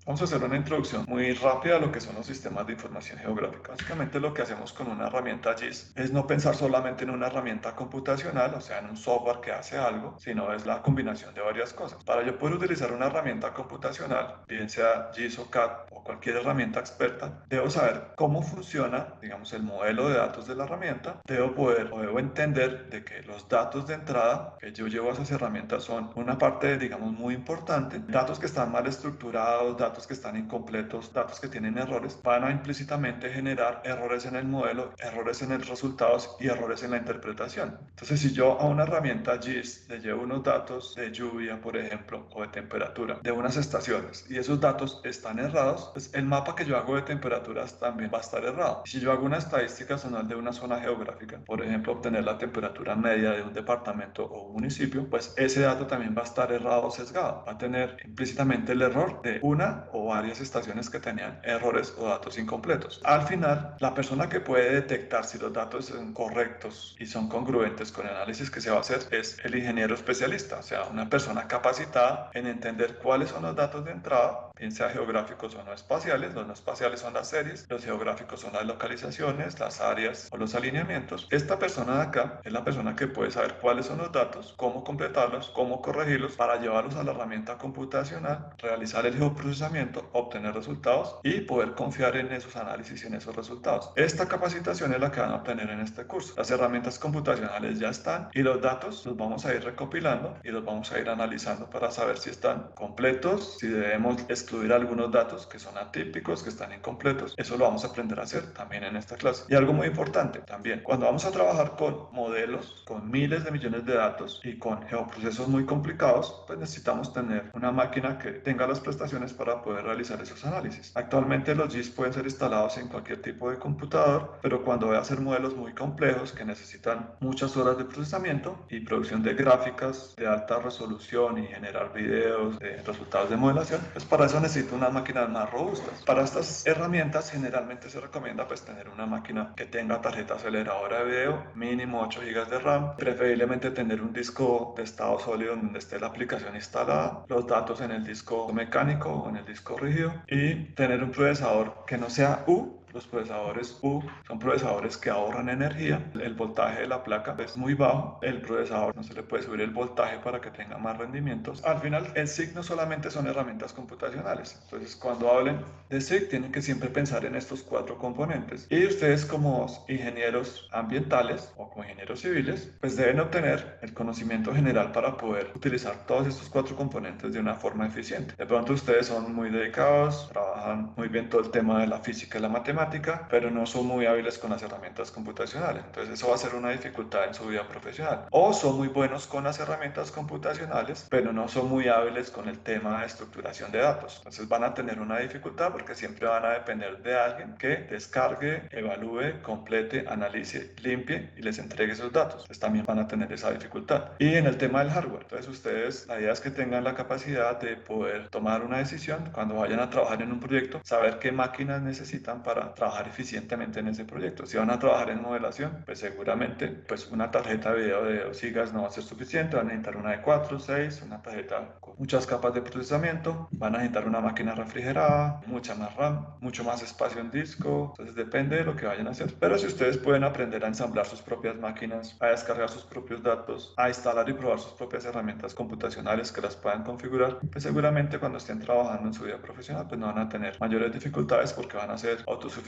Vamos a hacer una introducción muy rápida a lo que son los sistemas de información geográfica. Básicamente lo que hacemos con una herramienta GIS es no pensar solamente en una herramienta computacional, o sea, en un software que hace algo, sino es la combinación de varias cosas. Para yo poder utilizar una herramienta computacional, bien sea GIS o CAD o cualquier herramienta experta, debo saber cómo funciona, digamos, el modelo de datos de la herramienta. Debo poder o debo entender de que los datos de entrada que yo llevo a esas herramientas son una parte, digamos, muy importante. Datos que están mal estructurados, datos que están incompletos, datos que tienen errores, van a implícitamente generar errores en el modelo, errores en el resultados y errores en la interpretación. Entonces, si yo a una herramienta GIS le llevo unos datos de lluvia, por ejemplo, o de temperatura de unas estaciones y esos datos están errados, pues el mapa que yo hago de temperaturas también va a estar errado. Si yo hago una estadística zonal de una zona geográfica, por ejemplo, obtener la temperatura media de un departamento o un municipio, pues ese dato también va a estar errado o sesgado. Va a tener implícitamente el error de una o varias estaciones que tenían errores o datos incompletos. Al final, la persona que puede detectar si los datos son correctos y son congruentes con el análisis que se va a hacer es el ingeniero especialista, o sea, una persona capacitada en entender cuáles son los datos de entrada, bien sea geográficos o no espaciales. Los no espaciales son las series, los geográficos son las localizaciones, las áreas o los alineamientos. Esta persona de acá es la persona que puede saber cuáles son los datos, cómo completarlos, cómo corregirlos para llevarlos a la herramienta computacional, realizar el geoprocesamiento, obtener resultados y poder confiar en esos análisis y en esos resultados. Esta capacitación es la que van a obtener en este curso. Las herramientas computacionales ya están y los datos los vamos a ir recopilando y los vamos a ir analizando para saber si están completos, si debemos excluir algunos datos que son atípicos, que están incompletos. Eso lo vamos a aprender a hacer también en esta clase. Y algo muy importante también, cuando vamos a trabajar con modelos, con miles de millones de datos y con geoprocesos muy complicados, pues necesitamos tener una máquina que tenga las prestaciones para poder realizar esos análisis. Actualmente los GIS pueden ser instalados en cualquier tipo de computador, pero cuando voy a hacer modelos muy complejos que necesitan muchas horas de procesamiento y producción de gráficas de alta resolución y generar videos de resultados de modelación, pues para eso necesito unas máquinas más robustas. Para estas herramientas generalmente se recomienda pues tener una máquina que tenga tarjeta aceleradora de video, mínimo 8 GB de RAM, preferiblemente tener un disco de estado sólido donde esté la aplicación instalada, los datos en el disco mecánico o en el disco rígido y tener un procesador que no sea U. Los procesadores U son procesadores que ahorran energía. El voltaje de la placa es muy bajo. El procesador no se le puede subir el voltaje para que tenga más rendimientos. Al final, el SIG no solamente son herramientas computacionales. Entonces, cuando hablen de SIG, tienen que siempre pensar en estos cuatro componentes. Y ustedes como ingenieros ambientales o como ingenieros civiles, pues deben obtener el conocimiento general para poder utilizar todos estos cuatro componentes de una forma eficiente. De pronto ustedes son muy dedicados, trabajan muy bien todo el tema de la física y la matemática, pero no son muy hábiles con las herramientas computacionales. Entonces eso va a ser una dificultad en su vida profesional. O son muy buenos con las herramientas computacionales, pero no son muy hábiles con el tema de estructuración de datos. Entonces van a tener una dificultad porque siempre van a depender de alguien que descargue, evalúe, complete, analice, limpie y les entregue esos datos. Entonces también van a tener esa dificultad. Y en el tema del hardware, entonces ustedes, la idea es que tengan la capacidad de poder tomar una decisión cuando vayan a trabajar en un proyecto, saber qué máquinas necesitan para trabajar eficientemente en ese proyecto. Si van a trabajar en modelación, pues seguramente pues una tarjeta de video de 2 GB no va a ser suficiente, van a necesitar una de 4, 6, una tarjeta con muchas capas de procesamiento, van a necesitar una máquina refrigerada, mucha más RAM, mucho más espacio en disco, entonces depende de lo que vayan a hacer. Pero si ustedes pueden aprender a ensamblar sus propias máquinas, a descargar sus propios datos, a instalar y probar sus propias herramientas computacionales que las puedan configurar, pues seguramente cuando estén trabajando en su vida profesional, pues no van a tener mayores dificultades porque van a ser autosuficientes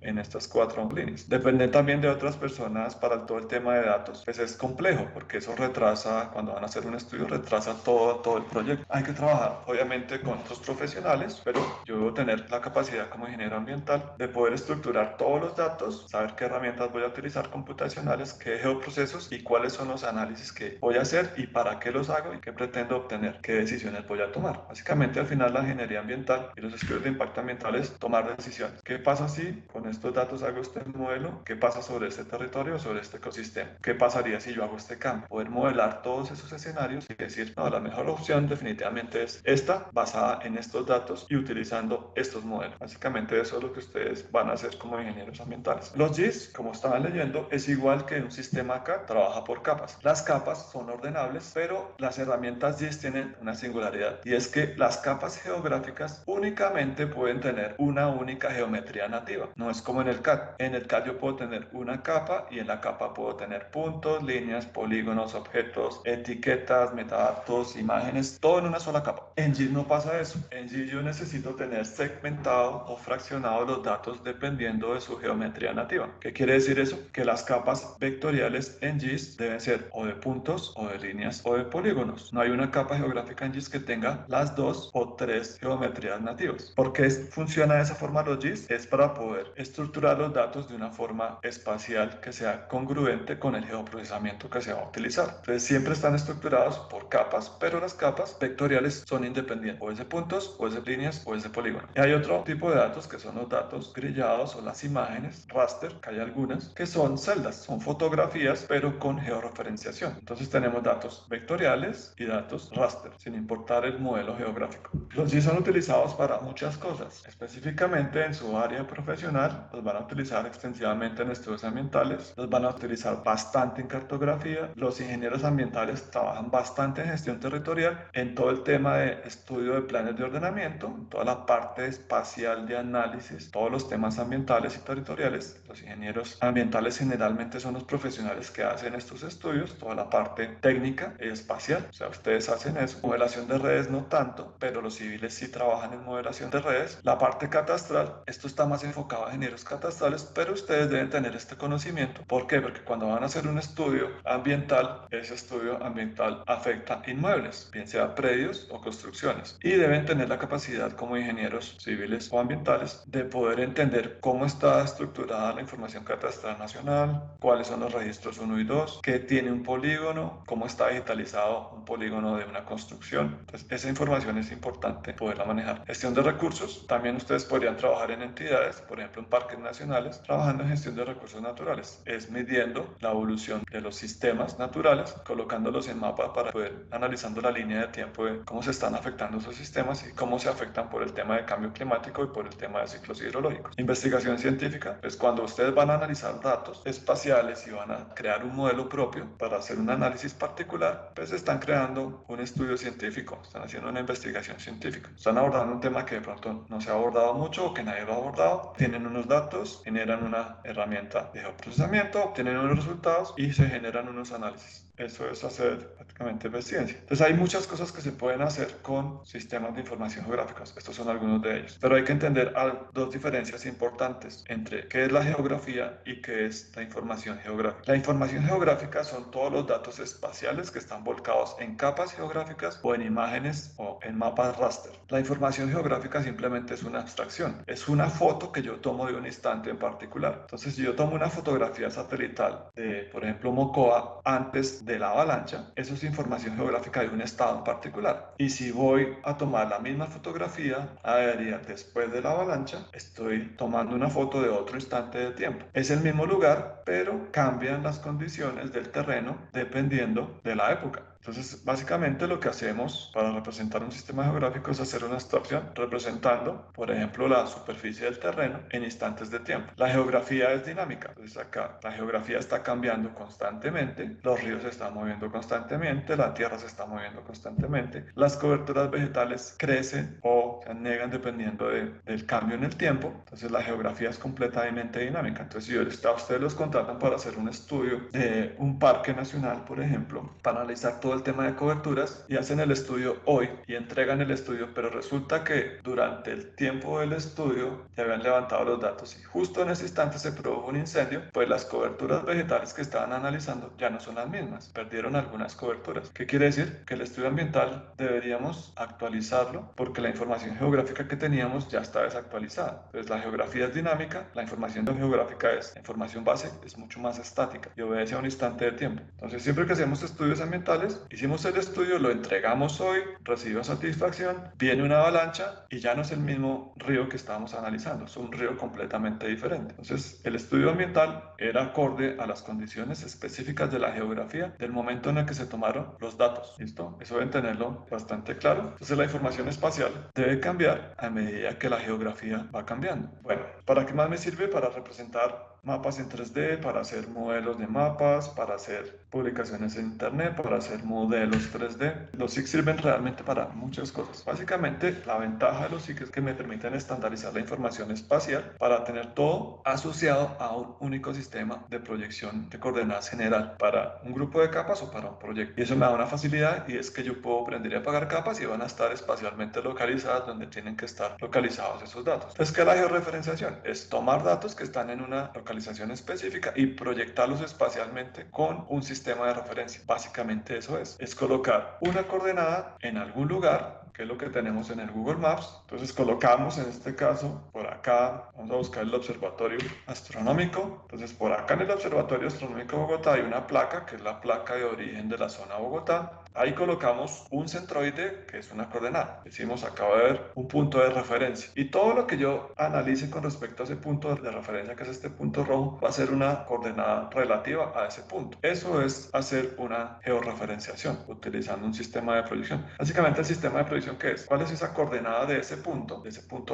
en estas cuatro líneas. Dependen también de otras personas para todo el tema de datos, pues es complejo porque eso retrasa, cuando van a hacer un estudio, retrasa todo el proyecto. Hay que trabajar obviamente con otros profesionales, pero yo debo tener la capacidad como ingeniero ambiental de poder estructurar todos los datos, saber qué herramientas voy a utilizar computacionales, qué geoprocesos y cuáles son los análisis que voy a hacer y para qué los hago y qué pretendo obtener, qué decisiones voy a tomar. Básicamente al final la ingeniería ambiental y los estudios de impacto ambiental es tomar decisiones. ¿Qué pasa pasa si con estos datos hago este modelo? ¿Qué pasa sobre este territorio, sobre este ecosistema? ¿Qué pasaría si yo hago este cambio? Poder modelar todos esos escenarios y decir, no, la mejor opción definitivamente es esta, basada en estos datos y utilizando estos modelos. Básicamente eso es lo que ustedes van a hacer como ingenieros ambientales. Los GIS, como estaban leyendo, es igual que un sistema acá, trabaja por capas. Las capas son ordenables, pero las herramientas GIS tienen una singularidad y es que las capas geográficas únicamente pueden tener una única geometría nativa. No es como en el CAD. En el CAD yo puedo tener una capa y en la capa puedo tener puntos, líneas, polígonos, objetos, etiquetas, metadatos, imágenes, todo en una sola capa. En GIS no pasa eso. En GIS yo necesito tener segmentado o fraccionado los datos dependiendo de su geometría nativa. ¿Qué quiere decir eso? Que las capas vectoriales en GIS deben ser o de puntos, o de líneas, o de polígonos. No hay una capa geográfica en GIS que tenga las dos o tres geometrías nativas. ¿Por qué funciona de esa forma los GIS? Es para poder estructurar los datos de una forma espacial que sea congruente con el geoprocesamiento que se va a utilizar. Entonces siempre están estructurados por capas, pero las capas vectoriales son independientes, o es de puntos, o es de líneas, o es de polígonos. Y hay otro tipo de datos que son los datos grillados o las imágenes, raster, que hay algunas, que son celdas, son fotografías, pero con georreferenciación. Entonces tenemos datos vectoriales y datos raster, sin importar el modelo geográfico. Los GIS son utilizados para muchas cosas. Específicamente en su área profesional, los van a utilizar extensivamente en estudios ambientales, los van a utilizar bastante en cartografía. Los ingenieros ambientales trabajan bastante en gestión territorial, en todo el tema de estudio de planes de ordenamiento, en toda la parte espacial de análisis, todos los temas ambientales y territoriales. Los ingenieros ambientales generalmente son los profesionales que hacen estos estudios, toda la parte técnica y espacial, o sea, ustedes hacen eso. Modelación de redes no tanto, pero los civiles sí trabajan en modelación de redes. La parte catastral, esto está más enfocado a ingenieros catastrales, pero ustedes deben tener este conocimiento. ¿Por qué? Porque cuando van a hacer un estudio ambiental, ese estudio ambiental afecta inmuebles, bien sea predios o construcciones, y deben tener la capacidad como ingenieros civiles o ambientales de poder entender cómo está estructurada la información catastral nacional, cuáles son los registros 1 y 2, qué tiene un polígono, cómo está digitalizado un polígono de una construcción. Entonces, esa información es importante poderla manejar. Gestión de recursos, también ustedes podrían trabajar en entidades, por ejemplo en parques nacionales, trabajando en gestión de recursos naturales. Es midiendo la evolución de los sistemas naturales, colocándolos en mapa para poder analizando la línea de tiempo de cómo se están afectando esos sistemas y cómo se afectan por el tema de cambio climático y por el tema de ciclos hidrológicos. Investigación científica, pues cuando ustedes van a analizar datos espaciales y van a crear un modelo propio para hacer un análisis particular, pues están creando un estudio científico, están haciendo una investigación científica, están abordando un tema que de pronto no se ha abordado mucho o que nadie lo ha abordado, tienen unos datos, generan una herramienta de geoprocesamiento, obtienen unos resultados y se generan unos análisis. Eso es hacer prácticamente ciencia. Entonces hay muchas cosas que se pueden hacer con sistemas de información geográficos. Estos son algunos de ellos. Pero hay que entender dos diferencias importantes entre qué es la geografía y qué es la información geográfica. La información geográfica son todos los datos espaciales que están volcados en capas geográficas o en imágenes o en mapas raster. La información geográfica simplemente es una abstracción. Es una foto que yo tomo de un instante en particular. Entonces, si yo tomo una fotografía satelital de, por ejemplo, Mocoa antes de la avalancha, eso es información geográfica de un estado en particular. Y si voy a tomar la misma fotografía aérea después de la avalancha, estoy tomando una foto de otro instante de tiempo. Es el mismo lugar, pero cambian las condiciones del terreno dependiendo de la época. Entonces, básicamente lo que hacemos para representar un sistema geográfico es hacer una abstracción representando, por ejemplo, la superficie del terreno en instantes de tiempo. La geografía es dinámica. Entonces, acá la geografía está cambiando constantemente, los ríos se están moviendo constantemente, la tierra se está moviendo constantemente, las coberturas vegetales crecen o se anegan dependiendo del cambio en el tiempo. Entonces, la geografía es completamente dinámica. Entonces, si ustedes los contratan para hacer un estudio de un parque nacional, por ejemplo, para analizar todo el tema de coberturas y hacen el estudio hoy y entregan el estudio, pero resulta que durante el tiempo del estudio ya habían levantado los datos y justo en ese instante se produjo un incendio, pues las coberturas vegetales que estaban analizando ya no son las mismas, perdieron algunas coberturas. ¿Qué quiere decir? Que el estudio ambiental deberíamos actualizarlo porque la información geográfica que teníamos ya está desactualizada. Entonces la geografía es dinámica, la información geográfica es, la información base es mucho más estática y obedece a un instante de tiempo. Entonces siempre que hacemos estudios ambientales, hicimos el estudio, lo entregamos hoy, recibió satisfacción, viene una avalancha y ya no es el mismo río que estábamos analizando, es un río completamente diferente. Entonces el estudio ambiental era acorde a las condiciones específicas de la geografía del momento en el que se tomaron los datos. ¿Listo? Eso deben tenerlo bastante claro. Entonces la información espacial debe cambiar a medida que la geografía va cambiando. Bueno, ¿para qué más me sirve? Para representar mapas en 3D, para hacer modelos de mapas, para hacer publicaciones en internet, para hacer modelos 3D. Los SIG sirven realmente para muchas cosas. Básicamente, la ventaja de los SIG es que me permiten estandarizar la información espacial para tener todo asociado a un único sistema de proyección de coordenadas general para un grupo de capas o para un proyecto. Y eso me da una facilidad, y es que yo puedo prender y apagar capas y van a estar espacialmente localizadas donde tienen que estar localizados esos datos. Entonces, ¿qué es la georreferenciación? Es tomar datos que están en una localización específica y proyectarlos espacialmente con un sistema de referencia. Básicamente eso es colocar una coordenada en algún lugar, que es lo que tenemos en el Google Maps. Entonces colocamos, en este caso, por acá, vamos a buscar el observatorio astronómico. Entonces por acá en el observatorio astronómico de Bogotá hay una placa, que es la placa de origen de la zona Bogotá. Ahí colocamos un centroide, que es una coordenada. Decimos, acaba de haber un punto de referencia. Y todo lo que yo analice con respecto a ese punto de referencia, que es este punto rojo, va a ser una coordenada relativa a ese punto. Eso es hacer una georreferenciación, utilizando un sistema de proyección. Básicamente, el sistema de proyección, ¿qué es? ¿Cuál es esa coordenada de ese punto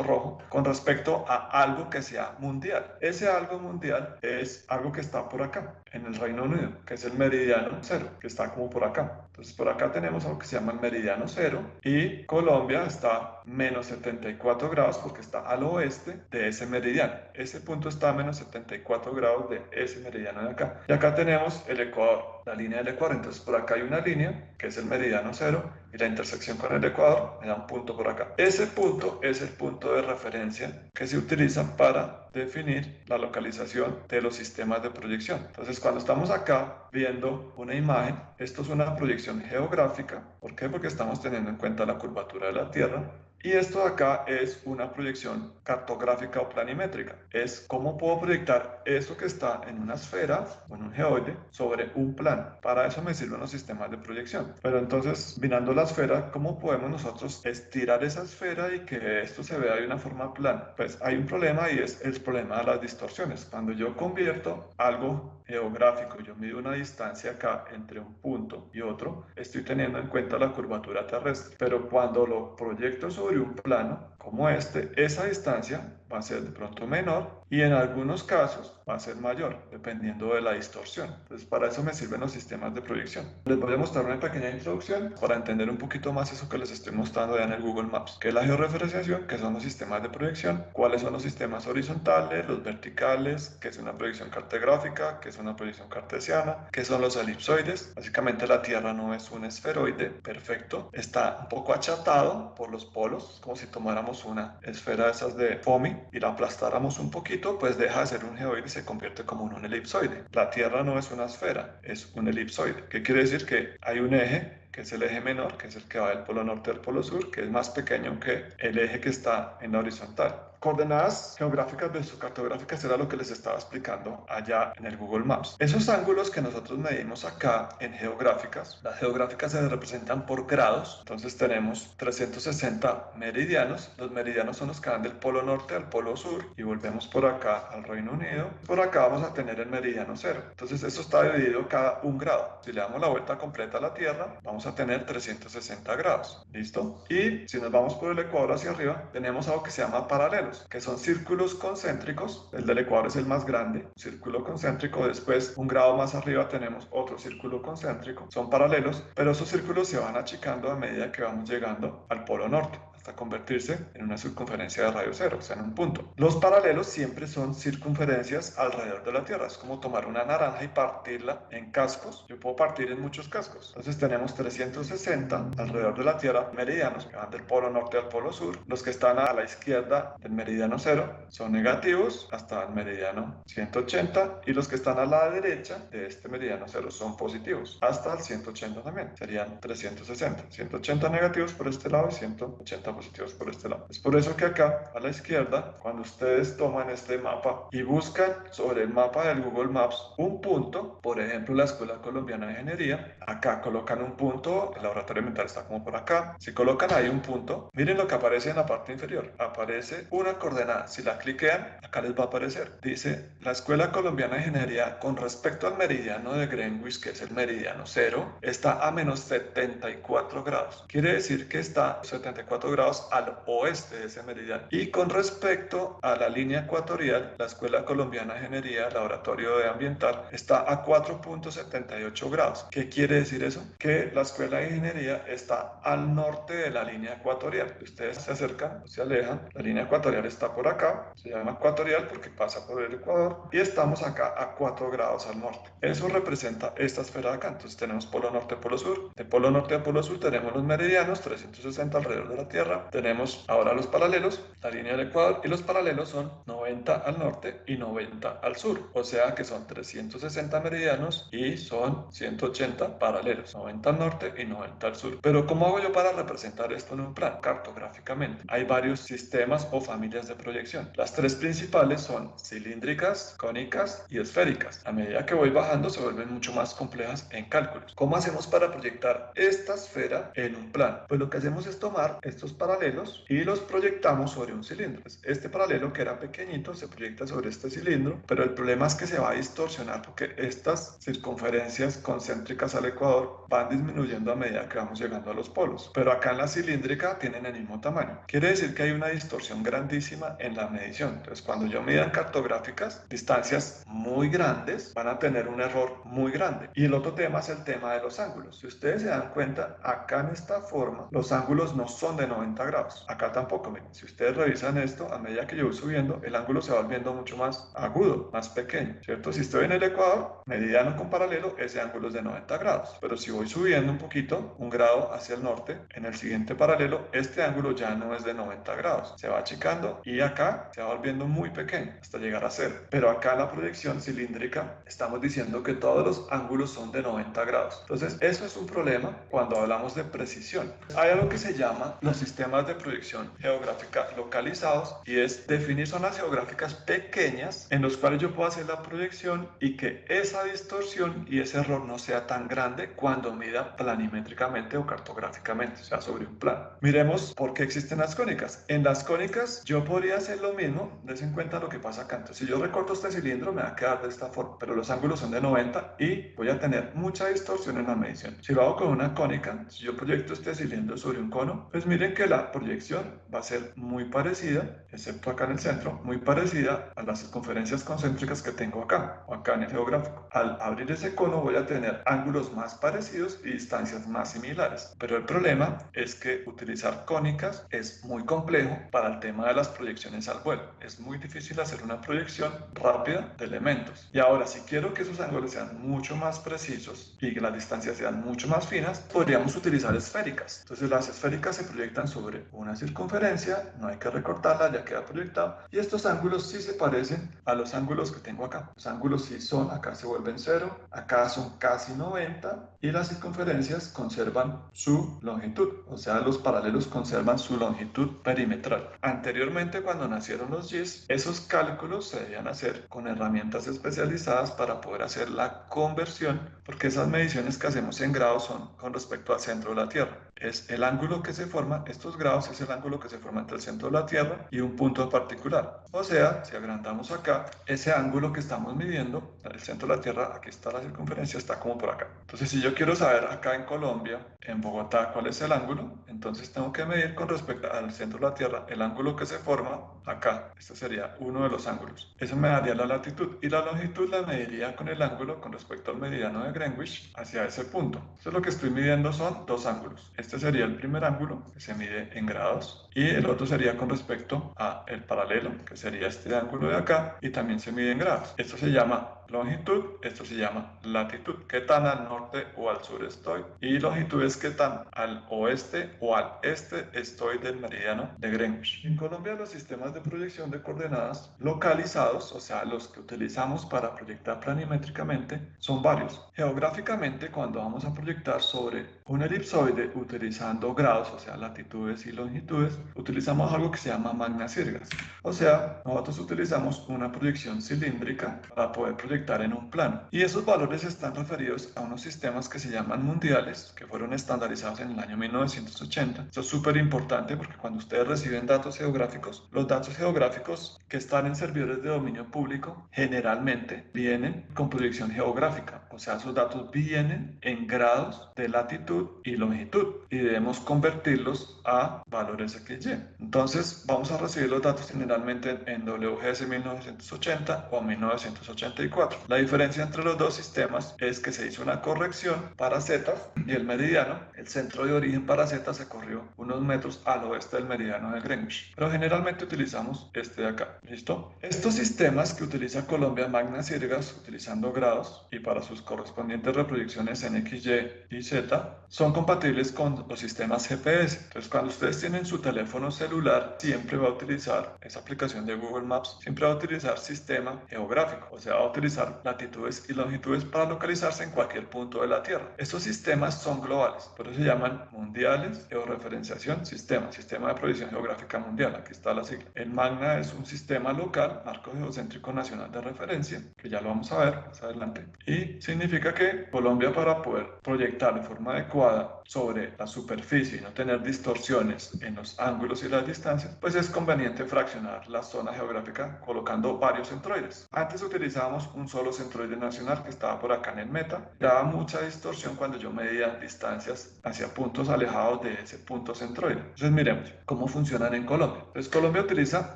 rojo, con respecto a algo que sea mundial? Ese algo mundial es algo que está por acá, en el Reino Unido, que es el meridiano cero, que está como por acá. Entonces por acá tenemos algo que se llama el meridiano cero, y Colombia está menos 74 grados porque está al oeste de ese meridiano. Ese punto está a menos 74 grados de ese meridiano de acá. Y acá tenemos el Ecuador, la línea del Ecuador. Entonces por acá hay una línea que es el meridiano cero, y la intersección con el Ecuador me da un punto por acá. Ese punto es el punto de referencia que se utiliza para definir la localización de los sistemas de proyección. Entonces cuando estamos acá viendo una imagen, esto es una proyección geográfica. ¿Por qué? Porque estamos teniendo en cuenta la curvatura de la Tierra. Y esto de acá es una proyección cartográfica o planimétrica. Es cómo puedo proyectar eso que está en una esfera o en un geoide sobre un plano. Para eso me sirven los sistemas de proyección. Pero entonces, mirando la esfera, ¿cómo podemos nosotros estirar esa esfera y que esto se vea de una forma plana? Pues hay un problema, y es el problema de las distorsiones. Cuando yo convierto algo geográfico, yo mido una distancia acá entre un punto y otro, estoy teniendo en cuenta la curvatura terrestre. Pero cuando lo proyecto sobre un plano como este, esa distancia va a ser de pronto menor, y en algunos casos va a ser mayor, dependiendo de la distorsión. Entonces, para eso me sirven los sistemas de proyección. Les voy a mostrar una pequeña introducción para entender un poquito más eso que les estoy mostrando ya en el Google Maps, que es la georreferenciación, que son los sistemas de proyección, cuáles son los sistemas horizontales, los verticales, que es una proyección cartográfica, que es una proyección cartesiana, que son los elipsoides. Básicamente la Tierra no es un esferoide perfecto, está un poco achatado por los polos, como si tomáramos una esfera de esas de foamy y la aplastáramos un poquito, pues deja de ser un geoide y se convierte como en un elipsoide. La Tierra no es una esfera, es un elipsoide. ¿Qué quiere decir? Que hay un eje, que es el eje menor, que es el que va del polo norte al polo sur, que es más pequeño que el eje que está en la horizontal. Coordenadas geográficas versus cartográficas era lo que les estaba explicando allá en el Google Maps. Esos ángulos que nosotros medimos acá en geográficas, las geográficas se representan por grados. Entonces tenemos 360 meridianos. Los meridianos son los que van del polo norte al polo sur, y volvemos por acá al Reino Unido. Por acá vamos a tener el meridiano cero. Entonces eso está dividido cada un grado. Si le damos la vuelta completa a la Tierra, vamos a tener 360 grados. ¿Listo? Y si nos vamos por el Ecuador hacia arriba, tenemos algo que se llama paralelos, que son círculos concéntricos. El del Ecuador es el más grande, círculo concéntrico. Después, un grado más arriba, tenemos otro círculo concéntrico. Son paralelos, pero esos círculos se van achicando a medida que vamos llegando al polo norte, hasta convertirse en una circunferencia de radio cero, o sea, en un punto. Los paralelos siempre son circunferencias alrededor de la Tierra. Es como tomar una naranja y partirla en cascos. Yo puedo partir en muchos cascos. Entonces tenemos 360 alrededor de la Tierra meridianos que van del polo norte al polo sur. Los que están a la izquierda del meridiano cero son negativos hasta el meridiano 180, y los que están a la derecha de este meridiano cero son positivos hasta el 180 también. Serían 360. 180 negativos por este lado y 180 contrapositivos por este lado. Es por eso que acá a la izquierda, cuando ustedes toman este mapa y buscan sobre el mapa del Google Maps un punto, por ejemplo la Escuela Colombiana de Ingeniería, acá colocan un punto, el laboratorio ambiental está como por acá, si colocan ahí un punto, miren lo que aparece en la parte inferior, aparece una coordenada, si la cliquean, acá les va a aparecer, dice la Escuela Colombiana de Ingeniería con respecto al meridiano de Greenwich, que es el meridiano cero, está a menos 74 grados, quiere decir que está 74 grados al oeste de ese meridiano, y con respecto a la línea ecuatorial, la Escuela Colombiana de Ingeniería, Laboratorio de Ambiental, está a 4,78 grados. ¿Qué quiere decir eso? Que la Escuela de Ingeniería está al norte de la línea ecuatorial. Ustedes se acercan o se alejan, la línea ecuatorial está por acá, se llama ecuatorial porque pasa por el Ecuador, y estamos acá a 4 grados al norte. Eso representa esta esfera de acá. Entonces tenemos polo norte, polo sur. De polo norte a polo sur tenemos los meridianos, 360 alrededor de la Tierra. Tenemos ahora los paralelos, la línea del Ecuador, y los paralelos son 90 al norte y 90 al sur. O sea que son 360 meridianos y son 180 paralelos, 90 al norte y 90 al sur. Pero ¿cómo hago yo para representar esto en un plan? Cartográficamente. Hay varios sistemas o familias de proyección. Las tres principales son cilíndricas, cónicas y esféricas. A medida que voy bajando se vuelven mucho más complejas en cálculos. ¿Cómo hacemos para proyectar esta esfera en un plan? Pues lo que hacemos es tomar estos paralelos y los proyectamos sobre un cilindro. Este paralelo, que era pequeñito, se proyecta sobre este cilindro, pero el problema es que se va a distorsionar porque estas circunferencias concéntricas al ecuador van disminuyendo a medida que vamos llegando a los polos. Pero acá en la cilíndrica tienen el mismo tamaño. Quiere decir que hay una distorsión grandísima en la medición. Entonces, cuando yo mida en cartográficas, distancias muy grandes van a tener un error muy grande. Y el otro tema es el tema de los ángulos. Si ustedes se dan cuenta, acá en esta forma, los ángulos no son de 90 grados. Acá tampoco, miren. Si ustedes revisan esto, a medida que yo voy subiendo, el ángulo se va volviendo mucho más agudo, más pequeño, ¿cierto? Si estoy en el ecuador, meridiano con paralelo, ese ángulo es de 90 grados. Pero si voy subiendo un poquito, un grado hacia el norte, en el siguiente paralelo, este ángulo ya no es de 90 grados. Se va achicando y acá se va volviendo muy pequeño hasta llegar a cero. Pero acá en la proyección cilíndrica estamos diciendo que todos los ángulos son de 90 grados. Entonces, eso es un problema cuando hablamos de precisión. Hay algo que se llama los sistemas de proyección geográfica localizados, y es definir zonas geográficas pequeñas en los cuales yo puedo hacer la proyección y que esa distorsión y ese error no sea tan grande cuando mida planimétricamente o cartográficamente, o sea, sobre un plan. Miremos por qué existen las cónicas. En las cónicas yo podría hacer lo mismo, des en cuenta lo que pasa acá. Entonces, si yo recorto este cilindro me va a quedar de esta forma, pero los ángulos son de 90 y voy a tener mucha distorsión en la medición. Si lo hago con una cónica, si yo proyecto este cilindro sobre un cono, pues miren que la proyección va a ser muy parecida, excepto acá en el centro, muy parecida a las circunferencias concéntricas que tengo acá o acá en el geográfico. Al abrir ese cono voy a tener ángulos más parecidos y distancias más similares, pero el problema es que utilizar cónicas es muy complejo para el tema de las proyecciones al vuelo. Es muy difícil hacer una proyección rápida de elementos. Y ahora, si quiero que esos ángulos sean mucho más precisos y que las distancias sean mucho más finas, podríamos utilizar esféricas. Entonces, las esféricas se proyectan sobre una circunferencia, no hay que recortarla, ya queda proyectado, y estos ángulos sí se parecen a los ángulos que tengo acá. Los ángulos sí son, acá se vuelven 0, acá son casi 90, y las circunferencias conservan su longitud, o sea, los paralelos conservan su longitud perimetral. Anteriormente, cuando nacieron los GIS, esos cálculos se debían hacer con herramientas especializadas para poder hacer la conversión, porque esas mediciones que hacemos en grados son con respecto al centro de la Tierra. Es el ángulo que se forma, estos grados es el ángulo que se forma entre el centro de la Tierra y un punto particular. O sea, si agrandamos acá, ese ángulo que estamos midiendo, el centro de la Tierra, aquí está la circunferencia, está como por acá. Entonces, si yo quiero saber acá en Colombia, en Bogotá, cuál es el ángulo, entonces tengo que medir con respecto al centro de la Tierra el ángulo que se forma acá. Este sería uno de los ángulos. Eso me daría la latitud, y la longitud la mediría con el ángulo con respecto al meridiano de Greenwich hacia ese punto. Entonces, lo que estoy midiendo son dos ángulos. Este sería el primer ángulo, que se mide en grados, y el otro sería con respecto a el paralelo, que sería este ángulo de acá, y también se mide en grados. Esto se llama longitud, esto se llama latitud, qué tan al norte o al sur estoy, y longitud es qué tan al oeste o al este estoy del meridiano de Greenwich. En Colombia, los sistemas de proyección de coordenadas localizados, o sea, los que utilizamos para proyectar planimétricamente, son varios. Geográficamente, cuando vamos a proyectar sobre un elipsoide utilizando grados, o sea, latitud latitudes y longitudes, utilizamos algo que se llama Magna-Sirgas. O sea, nosotros utilizamos una proyección cilíndrica para poder proyectar en un plano. Y esos valores están referidos a unos sistemas que se llaman mundiales, que fueron estandarizados en el año 1980. Esto es súper importante porque cuando ustedes reciben datos geográficos, los datos geográficos que están en servidores de dominio público generalmente vienen con proyección geográfica. O sea, esos datos vienen en grados de latitud y longitud y debemos convertirlos a valores XY. Entonces, vamos a recibir los datos generalmente en WGS 1980 o 1984. La diferencia entre los dos sistemas es que se hizo una corrección para Z y el meridiano, el centro de origen para Z se corrió unos metros al oeste del meridiano de Greenwich. Pero generalmente utilizamos este de acá. ¿Listo? Estos sistemas que utiliza Colombia Magna-Sirgas utilizando grados y para sus correspondientes reproducciones en X, Y y Z son compatibles con los sistemas GPS. Entonces, cuando ustedes tienen su teléfono celular, siempre va a utilizar esa aplicación de Google Maps, siempre va a utilizar sistema geográfico, o sea, va a utilizar latitudes y longitudes para localizarse en cualquier punto de la Tierra. Estos sistemas son globales, por eso se llaman mundiales, georreferenciación, sistema de provisión geográfica mundial. Aquí está la sigla. El Magna es un sistema local, marco geocéntrico nacional de referencia, que ya lo vamos a ver más adelante, y significa que Colombia, para poder proyectar de forma adecuada sobre la superficie y no tener distorsiones en los ángulos y las distancias, pues es conveniente fraccionar la zona geográfica colocando varios centroides. Antes utilizábamos un solo centroide nacional que estaba por acá en el meta. Daba mucha distorsión cuando yo medía distancias hacia puntos alejados de ese punto centroide. Entonces miremos cómo funcionan en Colombia. Entonces Colombia utiliza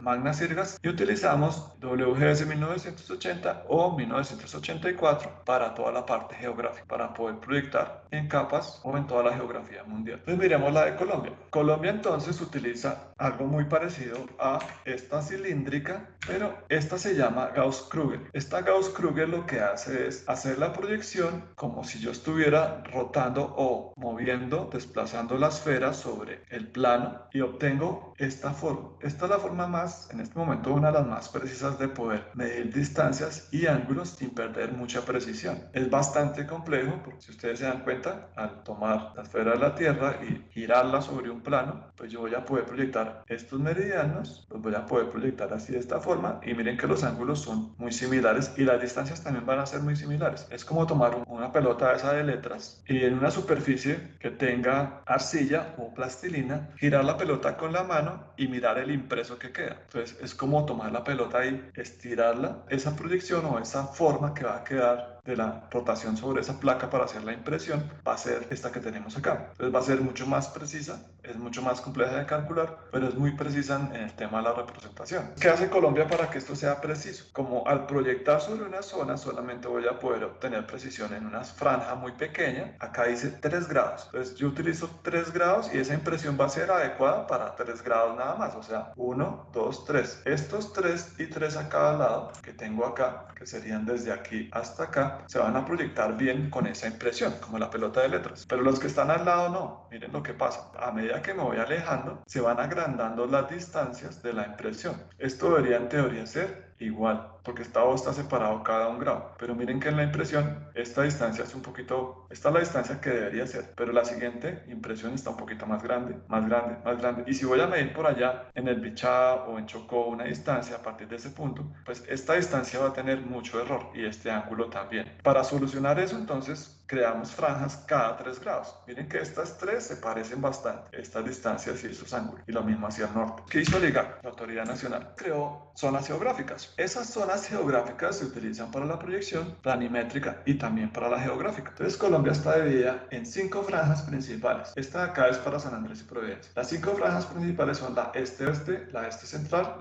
Magna-Sirgas y utilizamos WGS 1980 o 1984 para toda la parte geográfica, para poder proyectar en capas o en toda la geografía mundial. Entonces miremos la de Colombia. Colombia entonces utiliza algo muy parecido a esta cilíndrica, pero esta se llama Gauss-Krüger. Esta Gauss-Krüger lo que hace es hacer la proyección como si yo estuviera rotando o moviendo, desplazando la esfera sobre el plano y obtengo esta forma. Esta es la forma más, en este momento, una de las más precisas de poder medir distancias y ángulos sin perder mucha precisión. Es bastante complejo porque si ustedes se dan cuenta, al tomar la esfera de la Tierra y girarla sobre un plano, pues yo voy a poder proyectar estos meridianos, los voy a poder proyectar así de esta forma y miren que los ángulos son muy similares y las distancias también van a ser muy similares. Es como tomar una pelota esa de letras y en una superficie que tenga arcilla o plastilina, girar la pelota con la mano y mirar el impreso que queda. Entonces es como tomar la pelota y estirarla, esa proyección o esa forma que va a quedar de la rotación sobre esa placa para hacer la impresión va a ser esta que tenemos acá. Entonces va a ser mucho más precisa, es mucho más compleja de calcular, pero es muy precisa en el tema de la representación. ¿Qué hace Colombia para que esto sea preciso? Como al proyectar sobre una zona solamente voy a poder obtener precisión en una franja muy pequeña, acá dice 3 grados. Entonces yo utilizo 3 grados y esa impresión va a ser adecuada para 3 grados nada más, o sea, 1, 2, 3. Estos 3 y 3 a cada lado que tengo acá, que serían desde aquí hasta acá, se van a proyectar bien con esa impresión, como la pelota de letras. Pero los que están al lado no. Miren lo que pasa. A medida que me voy alejando, se van agrandando las distancias de la impresión. Esto debería en teoría ser igual, porque está separado cada un grado. Pero miren que en la impresión, esta distancia es un poquito, esta es la distancia que debería ser, pero la siguiente impresión está un poquito más grande, más grande, más grande. Y si voy a medir por allá en el Bichá o en Chocó una distancia a partir de ese punto, pues esta distancia va a tener mucho error y este ángulo también. Para solucionar eso, entonces, creamos franjas cada 3 grados. Miren que estas 3 se parecen bastante, estas distancias y estos ángulos. Y lo mismo hacia el norte. ¿Qué hizo el IGAC? La Autoridad Nacional creó zonas geográficas. Esas zonas geográficas se utilizan para la proyección planimétrica y también para la geográfica. Entonces Colombia está dividida en 5 franjas principales. Esta de acá es para San Andrés y Providencia. Las 5 franjas principales son la este-oeste, la este-central,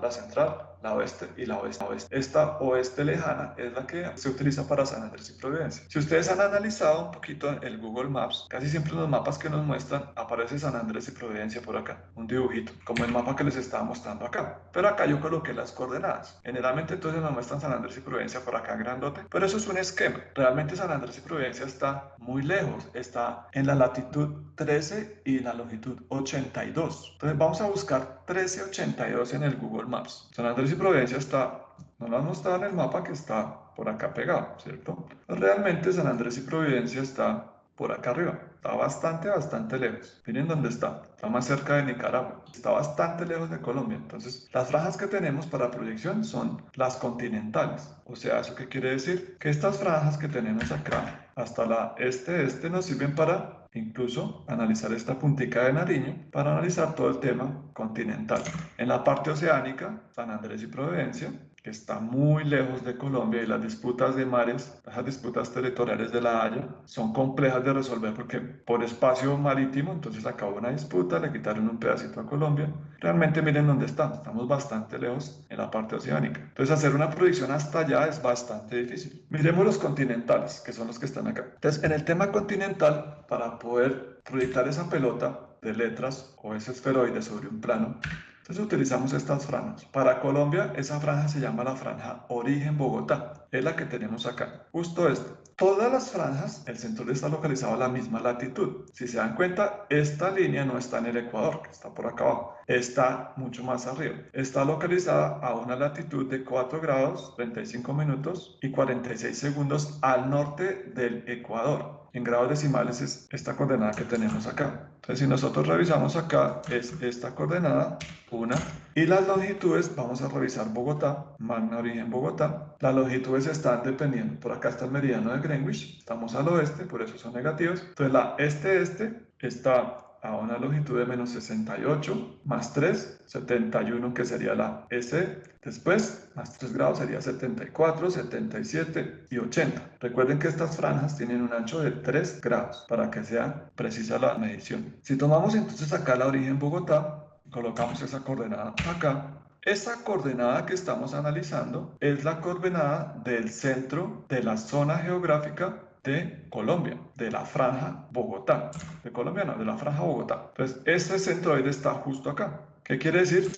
la oeste y la oeste-oeste. Esta oeste lejana es la que se utiliza para San Andrés y Providencia. Si ustedes han analizado un poquito el Google Maps, casi siempre en los mapas que nos muestran aparece San Andrés y Providencia por acá, un dibujito, como el mapa que les estaba mostrando acá. Pero acá yo coloqué las coordenadas. Generalmente entonces nos muestran San Andrés y Providencia por acá grandote, pero eso es un esquema. Realmente San Andrés y Providencia está muy lejos, está en la latitud 13 y en la longitud 82. Entonces vamos a buscar 1382 en el Google Maps. San Andrés y Providencia está, no lo han mostrado en el mapa que está por acá pegado, ¿cierto? Realmente San Andrés y Providencia está por acá arriba, está bastante lejos. Miren dónde está. está más cerca de Nicaragua, está bastante lejos de Colombia. Entonces, las franjas que tenemos para proyección son las continentales. O sea, ¿eso qué quiere decir? Que estas franjas que tenemos acá, hasta la este nos sirven para incluso analizar esta puntica de Nariño, para analizar todo el tema continental. En la parte oceánica, San Andrés y Providencia, que está muy lejos de Colombia, y las disputas de mares, las disputas territoriales de La Haya, son complejas de resolver porque por espacio marítimo, entonces acabó una disputa, le quitaron un pedacito a Colombia. Realmente miren dónde estamos bastante lejos en la parte oceánica. Entonces hacer una proyección hasta allá es bastante difícil. Miremos los continentales, que son los que están acá. Entonces, en el tema continental, para poder proyectar esa pelota de letras o ese esferoide sobre un plano, entonces utilizamos estas franjas. Para Colombia, esa franja se llama la franja Origen Bogotá. Es la que tenemos acá. Justo esto. Todas las franjas, el centro está localizado a la misma latitud. Si se dan cuenta, esta línea no está en el Ecuador, que está por acá abajo. Está mucho más arriba. Está localizada a una latitud de 4 grados, 35 minutos y 46 segundos al norte del Ecuador. En grados decimales es esta coordenada que tenemos acá. Entonces, si nosotros revisamos acá, es esta coordenada, una. Y las longitudes, vamos a revisar Bogotá, magna origen Bogotá. Las longitudes están dependiendo. Por acá está el meridiano de Greenwich. Estamos al oeste, por eso son negativos. Entonces, la este-este está a una longitud de menos 68, más 3, 71, que sería la S. Después, más 3 grados sería 74, 77 y 80. Recuerden que estas franjas tienen un ancho de 3 grados para que sea precisa la medición. Si tomamos entonces acá la origen Bogotá, colocamos esa coordenada acá. Esa coordenada que estamos analizando es la coordenada del centro de la zona geográfica de Colombia, de la franja Bogotá. De Colombia no, de la franja Bogotá. Entonces, este centroide está justo acá. ¿Qué quiere decir?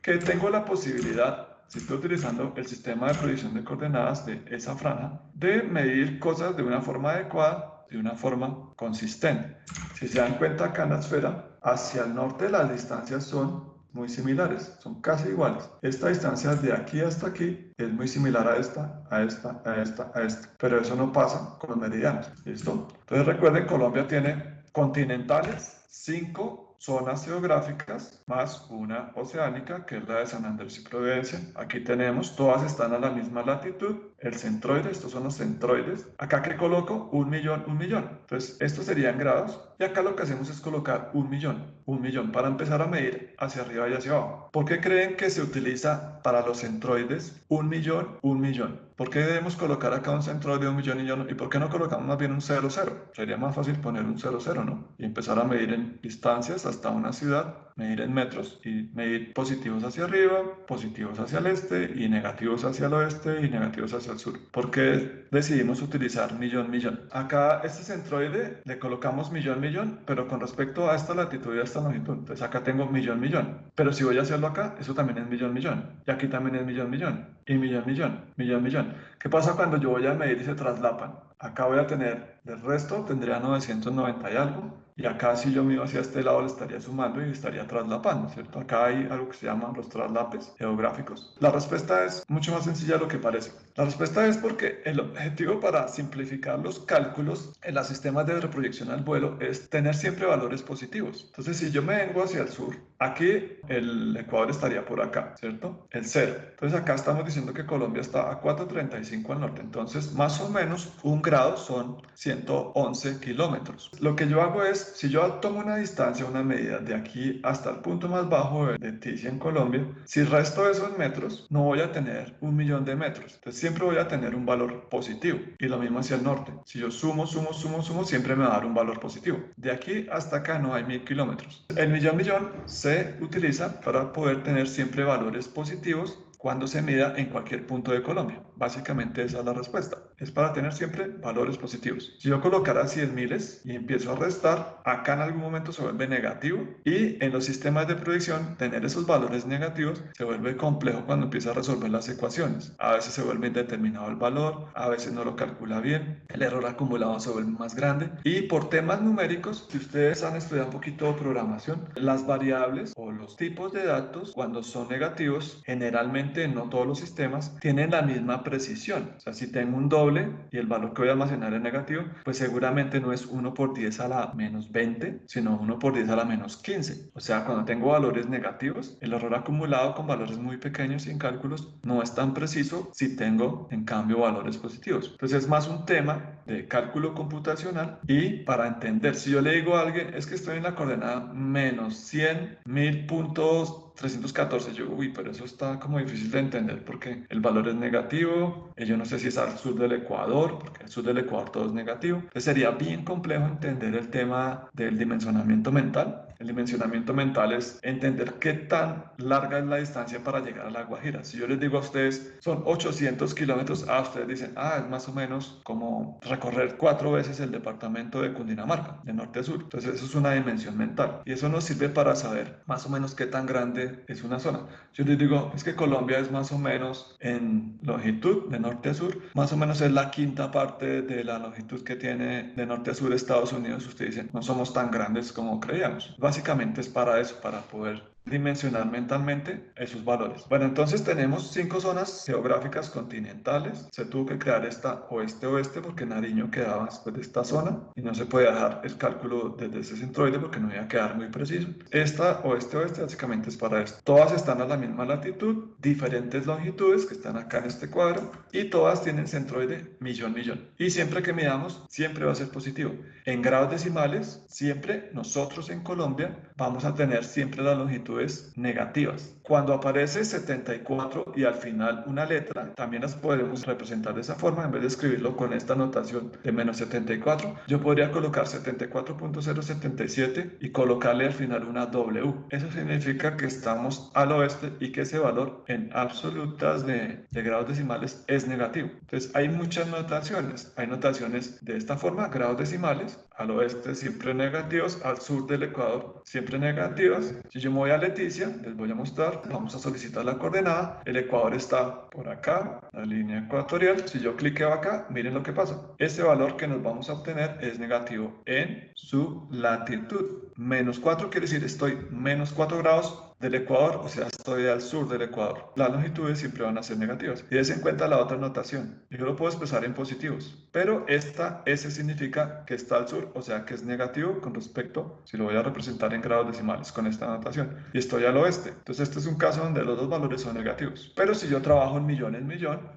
Que tengo la posibilidad, si estoy utilizando el sistema de proyección de coordenadas de esa franja, de medir cosas de una forma adecuada, de una forma consistente. Si se dan cuenta acá en la esfera, hacia el norte las distancias son muy similares, son casi iguales. Esta distancia de aquí hasta aquí es muy similar a esta, a esta, a esta, a esta, pero eso no pasa con los meridianos, ¿listo? Entonces recuerden, Colombia tiene continentales, 5 zonas geográficas, más una oceánica, que es la de San Andrés y Providencia. Aquí tenemos, todas están a la misma latitud. El centroide, estos son los centroides. Acá que coloco 1.000.000, 1.000.000. Entonces, estos serían grados. Y acá lo que hacemos es colocar 1.000.000, para empezar a medir hacia arriba y hacia abajo. ¿Por qué creen que se utiliza para los centroides 1.000.000, 1.000.000? ¿Por qué debemos colocar acá un centroide de 1.000.000 y por qué no colocamos más bien un 0, 0? Sería más fácil poner un 0, 0, ¿no? Y empezar a medir en distancias hasta una ciudad, medir en metros y medir positivos hacia arriba, positivos hacia el este y negativos hacia el oeste y negativos hacia el sur. ¿Por qué decidimos utilizar millón, millón? Acá este centroide le colocamos millón, millón, pero con respecto a esta latitud y a esta longitud. Entonces acá tengo millón, millón. Pero si voy a hacerlo acá, eso también es millón, millón. Y aquí también es millón, millón. Y millón, millón, millón, millón. ¿Qué pasa cuando yo voy a medir y se traslapan? Acá voy a tener, del resto tendría 990 y algo. Y acá si yo miro hacia este lado le estaría sumando y estaría traslapando, ¿cierto? Acá hay algo que se llama los traslapes geográficos. La respuesta es mucho más sencilla de lo que parece. La respuesta es porque el objetivo para simplificar los cálculos en los sistemas de reproyección al vuelo es tener siempre valores positivos. Entonces, si yo me vengo hacia el sur, aquí el Ecuador estaría por acá, ¿cierto? El 0. Entonces acá estamos diciendo que Colombia está a 4.35 al norte. Entonces, más o menos un grado son 111 kilómetros. Lo que yo hago es, si yo tomo una distancia, una medida de aquí hasta el punto más bajo de Tizi en Colombia, si resto eso en metros, no voy a tener 1.000.000 de metros. Entonces siempre voy a tener un valor positivo. Y lo mismo hacia el norte. Si yo sumo, siempre me va a dar un valor positivo. De aquí hasta acá no hay 1.000 kilómetros. El millón, millón se utiliza para poder tener siempre valores positivos cuando se mida en cualquier punto de Colombia. Básicamente esa es la respuesta. Es para tener siempre valores positivos. Si yo colocara 100.000 y empiezo a restar, acá en algún momento se vuelve negativo y en los sistemas de predicción tener esos valores negativos se vuelve complejo cuando empieza a resolver las ecuaciones. A veces se vuelve indeterminado el valor, a veces no lo calcula bien, el error acumulado se vuelve más grande y por temas numéricos, si ustedes han estudiado un poquito de programación, las variables o los tipos de datos cuando son negativos generalmente obviamente no todos los sistemas tienen la misma precisión. O sea, si tengo un doble y el valor que voy a almacenar es negativo, pues seguramente no es 1 por 10 a la menos 20, sino 1 por 10 a la menos 15. O sea, cuando tengo valores negativos, el error acumulado con valores muy pequeños y en cálculos no es tan preciso si tengo, en cambio, valores positivos. Entonces es más un tema de cálculo computacional y para entender, si yo le digo a alguien, es que estoy en la coordenada menos 100, 1000 puntos 314, yo, uy, pero eso está como difícil de entender porque el valor es negativo, yo no sé si es al sur del Ecuador, porque al sur del Ecuador todo es negativo. Entonces sería bien complejo entender el tema del dimensionamiento mental. El dimensionamiento mental es entender qué tan larga es la distancia para llegar a La Guajira. Si yo les digo a ustedes, son 800 kilómetros, ustedes dicen, es más o menos como recorrer 4 veces el departamento de Cundinamarca, de norte a sur. Entonces eso es una dimensión mental y eso nos sirve para saber más o menos qué tan grande es una zona. Yo les digo, es que Colombia es más o menos en longitud, de norte a sur, más o menos es la quinta parte de la longitud que tiene de norte a sur Estados Unidos. Ustedes dicen, no somos tan grandes como creíamos. Básicamente es para eso, para poder dimensionar mentalmente esos valores. Bueno, entonces tenemos 5 zonas geográficas continentales. Se tuvo que crear esta oeste-oeste porque Nariño quedaba después de esta zona y no se puede dejar el cálculo desde ese centroide porque no iba a quedar muy preciso. Esta oeste-oeste básicamente es para esto. Todas están a la misma latitud, diferentes longitudes que están acá en este cuadro y todas tienen centroide millón-millón. Y siempre que midamos, siempre va a ser positivo. En grados decimales, siempre nosotros en Colombia vamos a tener siempre las longitudes negativas. Cuando aparece 74 y al final una letra, también las podemos representar de esa forma. En vez de escribirlo con esta notación de menos 74, yo podría colocar 74.077 y colocarle al final una W. Eso significa que estamos al oeste y que ese valor en absolutas de grados decimales es negativo. Entonces hay muchas notaciones. Hay notaciones de esta forma, grados decimales, al oeste siempre negativos, al sur del Ecuador siempre negativas. Si yo me voy a Leticia, les voy a mostrar, vamos a solicitar la coordenada, el Ecuador está por acá, la línea ecuatorial. Si yo cliqueo acá, miren lo que pasa. Ese valor que nos vamos a obtener es negativo en su latitud. Menos 4 quiere decir estoy menos 4 grados del Ecuador, o sea, estoy al sur del Ecuador. Las longitudes siempre van a ser negativas. Y des en cuenta la otra notación. Yo lo puedo expresar en positivos, pero S significa que está al sur, o sea, que es negativo con respecto, si lo voy a representar en grados decimales con esta notación, y estoy al oeste. Entonces, este es un caso donde los dos valores son negativos. Pero si yo trabajo en millón,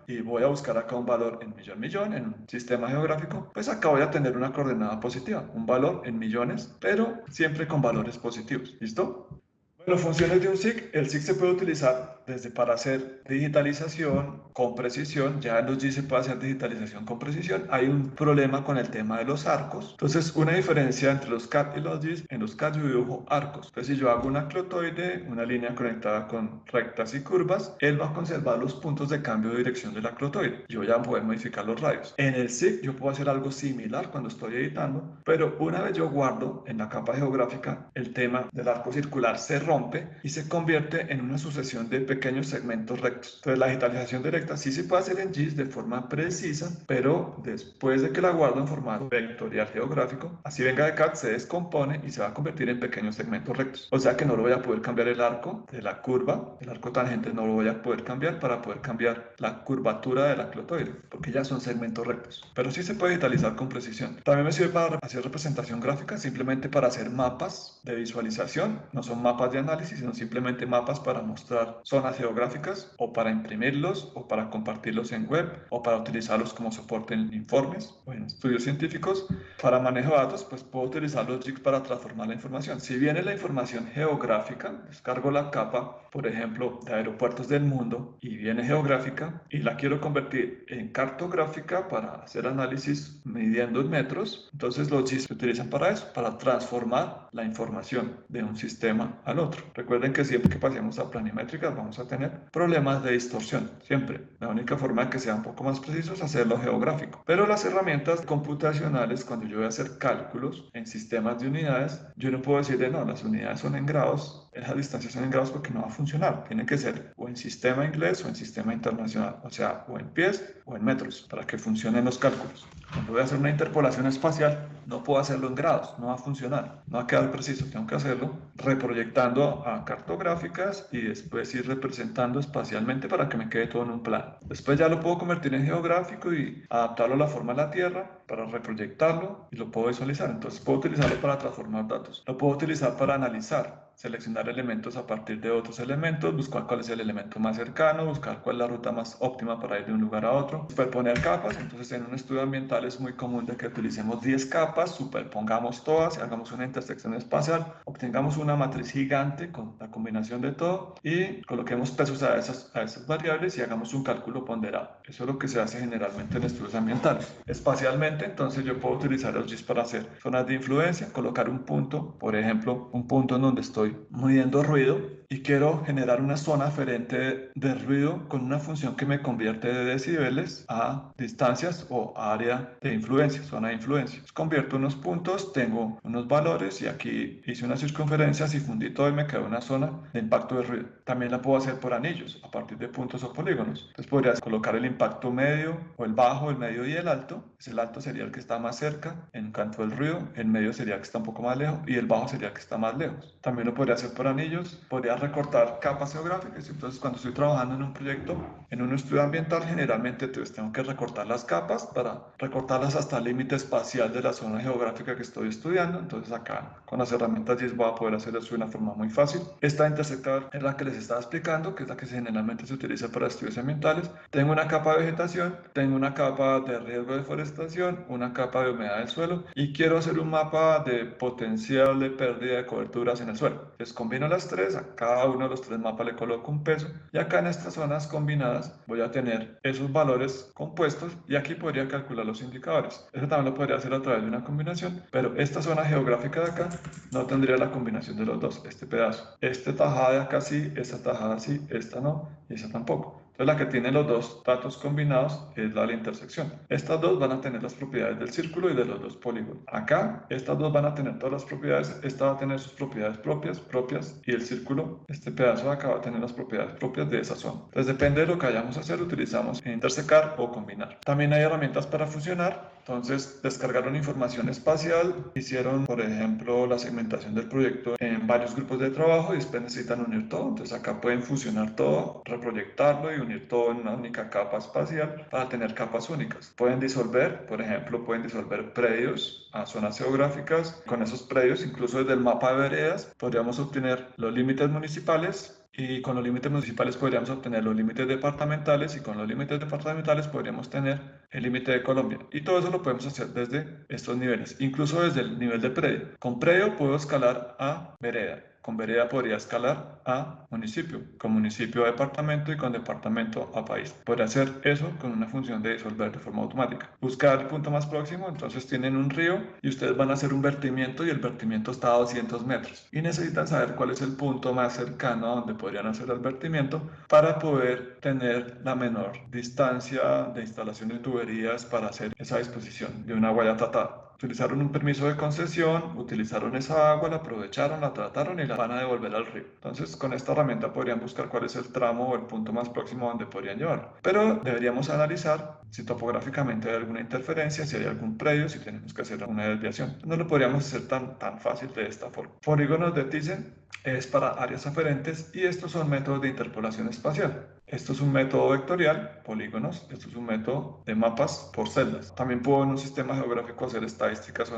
y voy a buscar acá un valor en millón, en un sistema geográfico, pues acá voy a tener una coordenada positiva, un valor en millones, pero siempre con valores positivos. ¿Listo? Bueno, funciones de un SIG. El SIG se puede utilizar desde para hacer digitalización con precisión. Ya en los GIS se puede hacer digitalización con precisión. Hay un problema con el tema de los arcos. Entonces, una diferencia entre los CAD y los GIS. En los CAD yo dibujo arcos. Entonces, si yo hago una clotoide, una línea conectada con rectas y curvas, él va a conservar los puntos de cambio de dirección de la clotoide. Yo ya voy a poder modificar los radios. En el SIG yo puedo hacer algo similar cuando estoy editando, pero una vez yo guardo en la capa geográfica, el tema del arco circular se rompe y se convierte en una sucesión de pequeños segmentos rectos. Entonces la digitalización directa sí se puede hacer en GIS de forma precisa, pero después de que la guardo en formato vectorial geográfico, así venga de CAD, se descompone y se va a convertir en pequeños segmentos rectos. O sea que no lo voy a poder cambiar el arco de la curva, el arco tangente no lo voy a poder cambiar para poder cambiar la curvatura de la clotoide, porque ya son segmentos rectos. Pero sí se puede digitalizar con precisión. También me sirve para hacer representación gráfica, simplemente para hacer mapas de visualización. No son mapas de análisis, sino simplemente mapas para mostrar zonas geográficas o para imprimirlos o para compartirlos en web o para utilizarlos como soporte en informes o en estudios científicos. Para manejo de datos, pues puedo utilizar los jigs para transformar la información. Si viene la información geográfica, descargo la capa, por ejemplo, de aeropuertos del mundo y viene geográfica y la quiero convertir en cartográfica para hacer análisis midiendo en metros, entonces los jigs se utilizan para eso, para transformar la información de un sistema al otro. Recuerden que siempre que pasemos a planimétricas vamos a tener problemas de distorsión, siempre. La única forma de que sea un poco más preciso es hacerlo geográfico. Pero las herramientas computacionales, cuando yo voy a hacer cálculos en sistemas de unidades, yo no puedo decirle, no, las unidades son en grados, esas distancias son en grados porque no va a funcionar. Tiene que ser o en sistema inglés o en sistema internacional, o sea, o en pies o en metros, para que funcionen los cálculos. Cuando voy a hacer una interpolación espacial, no puedo hacerlo en grados, no va a funcionar, no va a quedar preciso. Tengo que hacerlo reproyectando a cartográficas y después ir representando espacialmente para que me quede todo en un plano. Después ya lo puedo convertir en geográfico y adaptarlo a la forma de la Tierra para reproyectarlo y lo puedo visualizar. Entonces puedo utilizarlo para transformar datos. Lo puedo utilizar para analizar, seleccionar elementos a partir de otros elementos, buscar cuál es el elemento más cercano, buscar cuál es la ruta más óptima para ir de un lugar a otro, superponer capas. Entonces en un estudio ambiental es muy común de que utilicemos 10 capas, superpongamos todas y hagamos una intersección espacial, obtengamos una matriz gigante con la combinación de todo y coloquemos pesos a esas variables y hagamos un cálculo ponderado. Eso es lo que se hace generalmente en estudios ambientales. Espacialmente, entonces yo puedo utilizar los GIS para hacer zonas de influencia, colocar un punto, por ejemplo, un punto en donde estoy midiendo ruido y quiero generar una zona aferente de ruido con una función que me convierte de decibeles a distancias o área de influencia, zona de influencia. Convierto unos puntos, tengo unos valores y aquí hice unas circunferencias y fundí todo y me quedó una zona de impacto de ruido. También la puedo hacer por anillos, a partir de puntos o polígonos. Entonces podría colocar el impacto medio o el bajo, el medio y el alto. El alto sería el que está más cerca en cuanto al ruido, el medio sería el que está un poco más lejos y el bajo sería el que está más lejos. También lo podría hacer por anillos, podría recortar capas geográficas. Entonces cuando estoy trabajando en un proyecto, en un estudio ambiental, generalmente tengo que recortar las capas para recortarlas hasta el límite espacial de la zona geográfica que estoy estudiando. Entonces acá con las herramientas GIS voy a poder hacer eso de una forma muy fácil. Esta intersector es la que les estaba explicando, que es la que generalmente se utiliza para estudios ambientales. Tengo una capa de vegetación, tengo una capa de riesgo de deforestación, una capa de humedad del suelo y quiero hacer un mapa de potencial de pérdida de coberturas en el suelo. Les combino las tres, a cada uno de los tres mapas le coloco un peso y acá en estas zonas combinadas voy a tener esos valores compuestos y aquí podría calcular los indicadores. Eso también lo podría hacer a través de una combinación, pero esta zona geográfica de acá no tendría la combinación de los dos, este pedazo. Esta tajada de acá sí, esta tajada sí, esta no y esta tampoco. Entonces la que tiene los dos datos combinados es la de la intersección. Estas dos van a tener las propiedades del círculo y de los dos polígonos. Acá estas dos van a tener todas las propiedades, esta va a tener sus propiedades propias y el círculo, este pedazo de acá va a tener las propiedades propias de esa zona. Entonces depende de lo que vayamos a hacer, utilizamos intersecar o combinar. También hay herramientas para fusionar. Entonces descargaron información espacial, hicieron por ejemplo la segmentación del proyecto en varios grupos de trabajo y después necesitan unir todo. Entonces acá pueden fusionar todo, reproyectarlo y unir todo en una única capa espacial para tener capas únicas. Pueden disolver, por ejemplo, pueden disolver predios a zonas geográficas. Con esos predios, incluso desde el mapa de veredas, podríamos obtener los límites municipales y con los límites municipales podríamos obtener los límites departamentales y con los límites departamentales podríamos tener el límite de Colombia. Y todo eso lo podemos hacer desde estos niveles, incluso desde el nivel de predio. Con predio puedo escalar a vereda. Con vereda podría escalar a municipio, con municipio a departamento y con departamento a país. Podría hacer eso con una función de disolver de forma automática. Buscar el punto más próximo, entonces tienen un río y ustedes van a hacer un vertimiento y el vertimiento está a 200 metros. Y necesitan saber cuál es el punto más cercano a donde podrían hacer el vertimiento para poder tener la menor distancia de instalación de tuberías para hacer esa disposición de una huella tratada. Utilizaron un permiso de concesión, utilizaron esa agua, la aprovecharon, la trataron y la van a devolver al río. Entonces, con esta herramienta podrían buscar cuál es el tramo o el punto más próximo donde podrían llevarlo. Pero deberíamos analizar si topográficamente hay alguna interferencia, si hay algún predio, si tenemos que hacer una desviación. No lo podríamos hacer tan fácil de esta forma. Polígonos de Thyssen es para áreas aferentes y estos son métodos de interpolación espacial. Esto es un método vectorial, polígonos. Esto es un método de mapas por celdas. También puedo en un sistema geográfico hacer estadísticas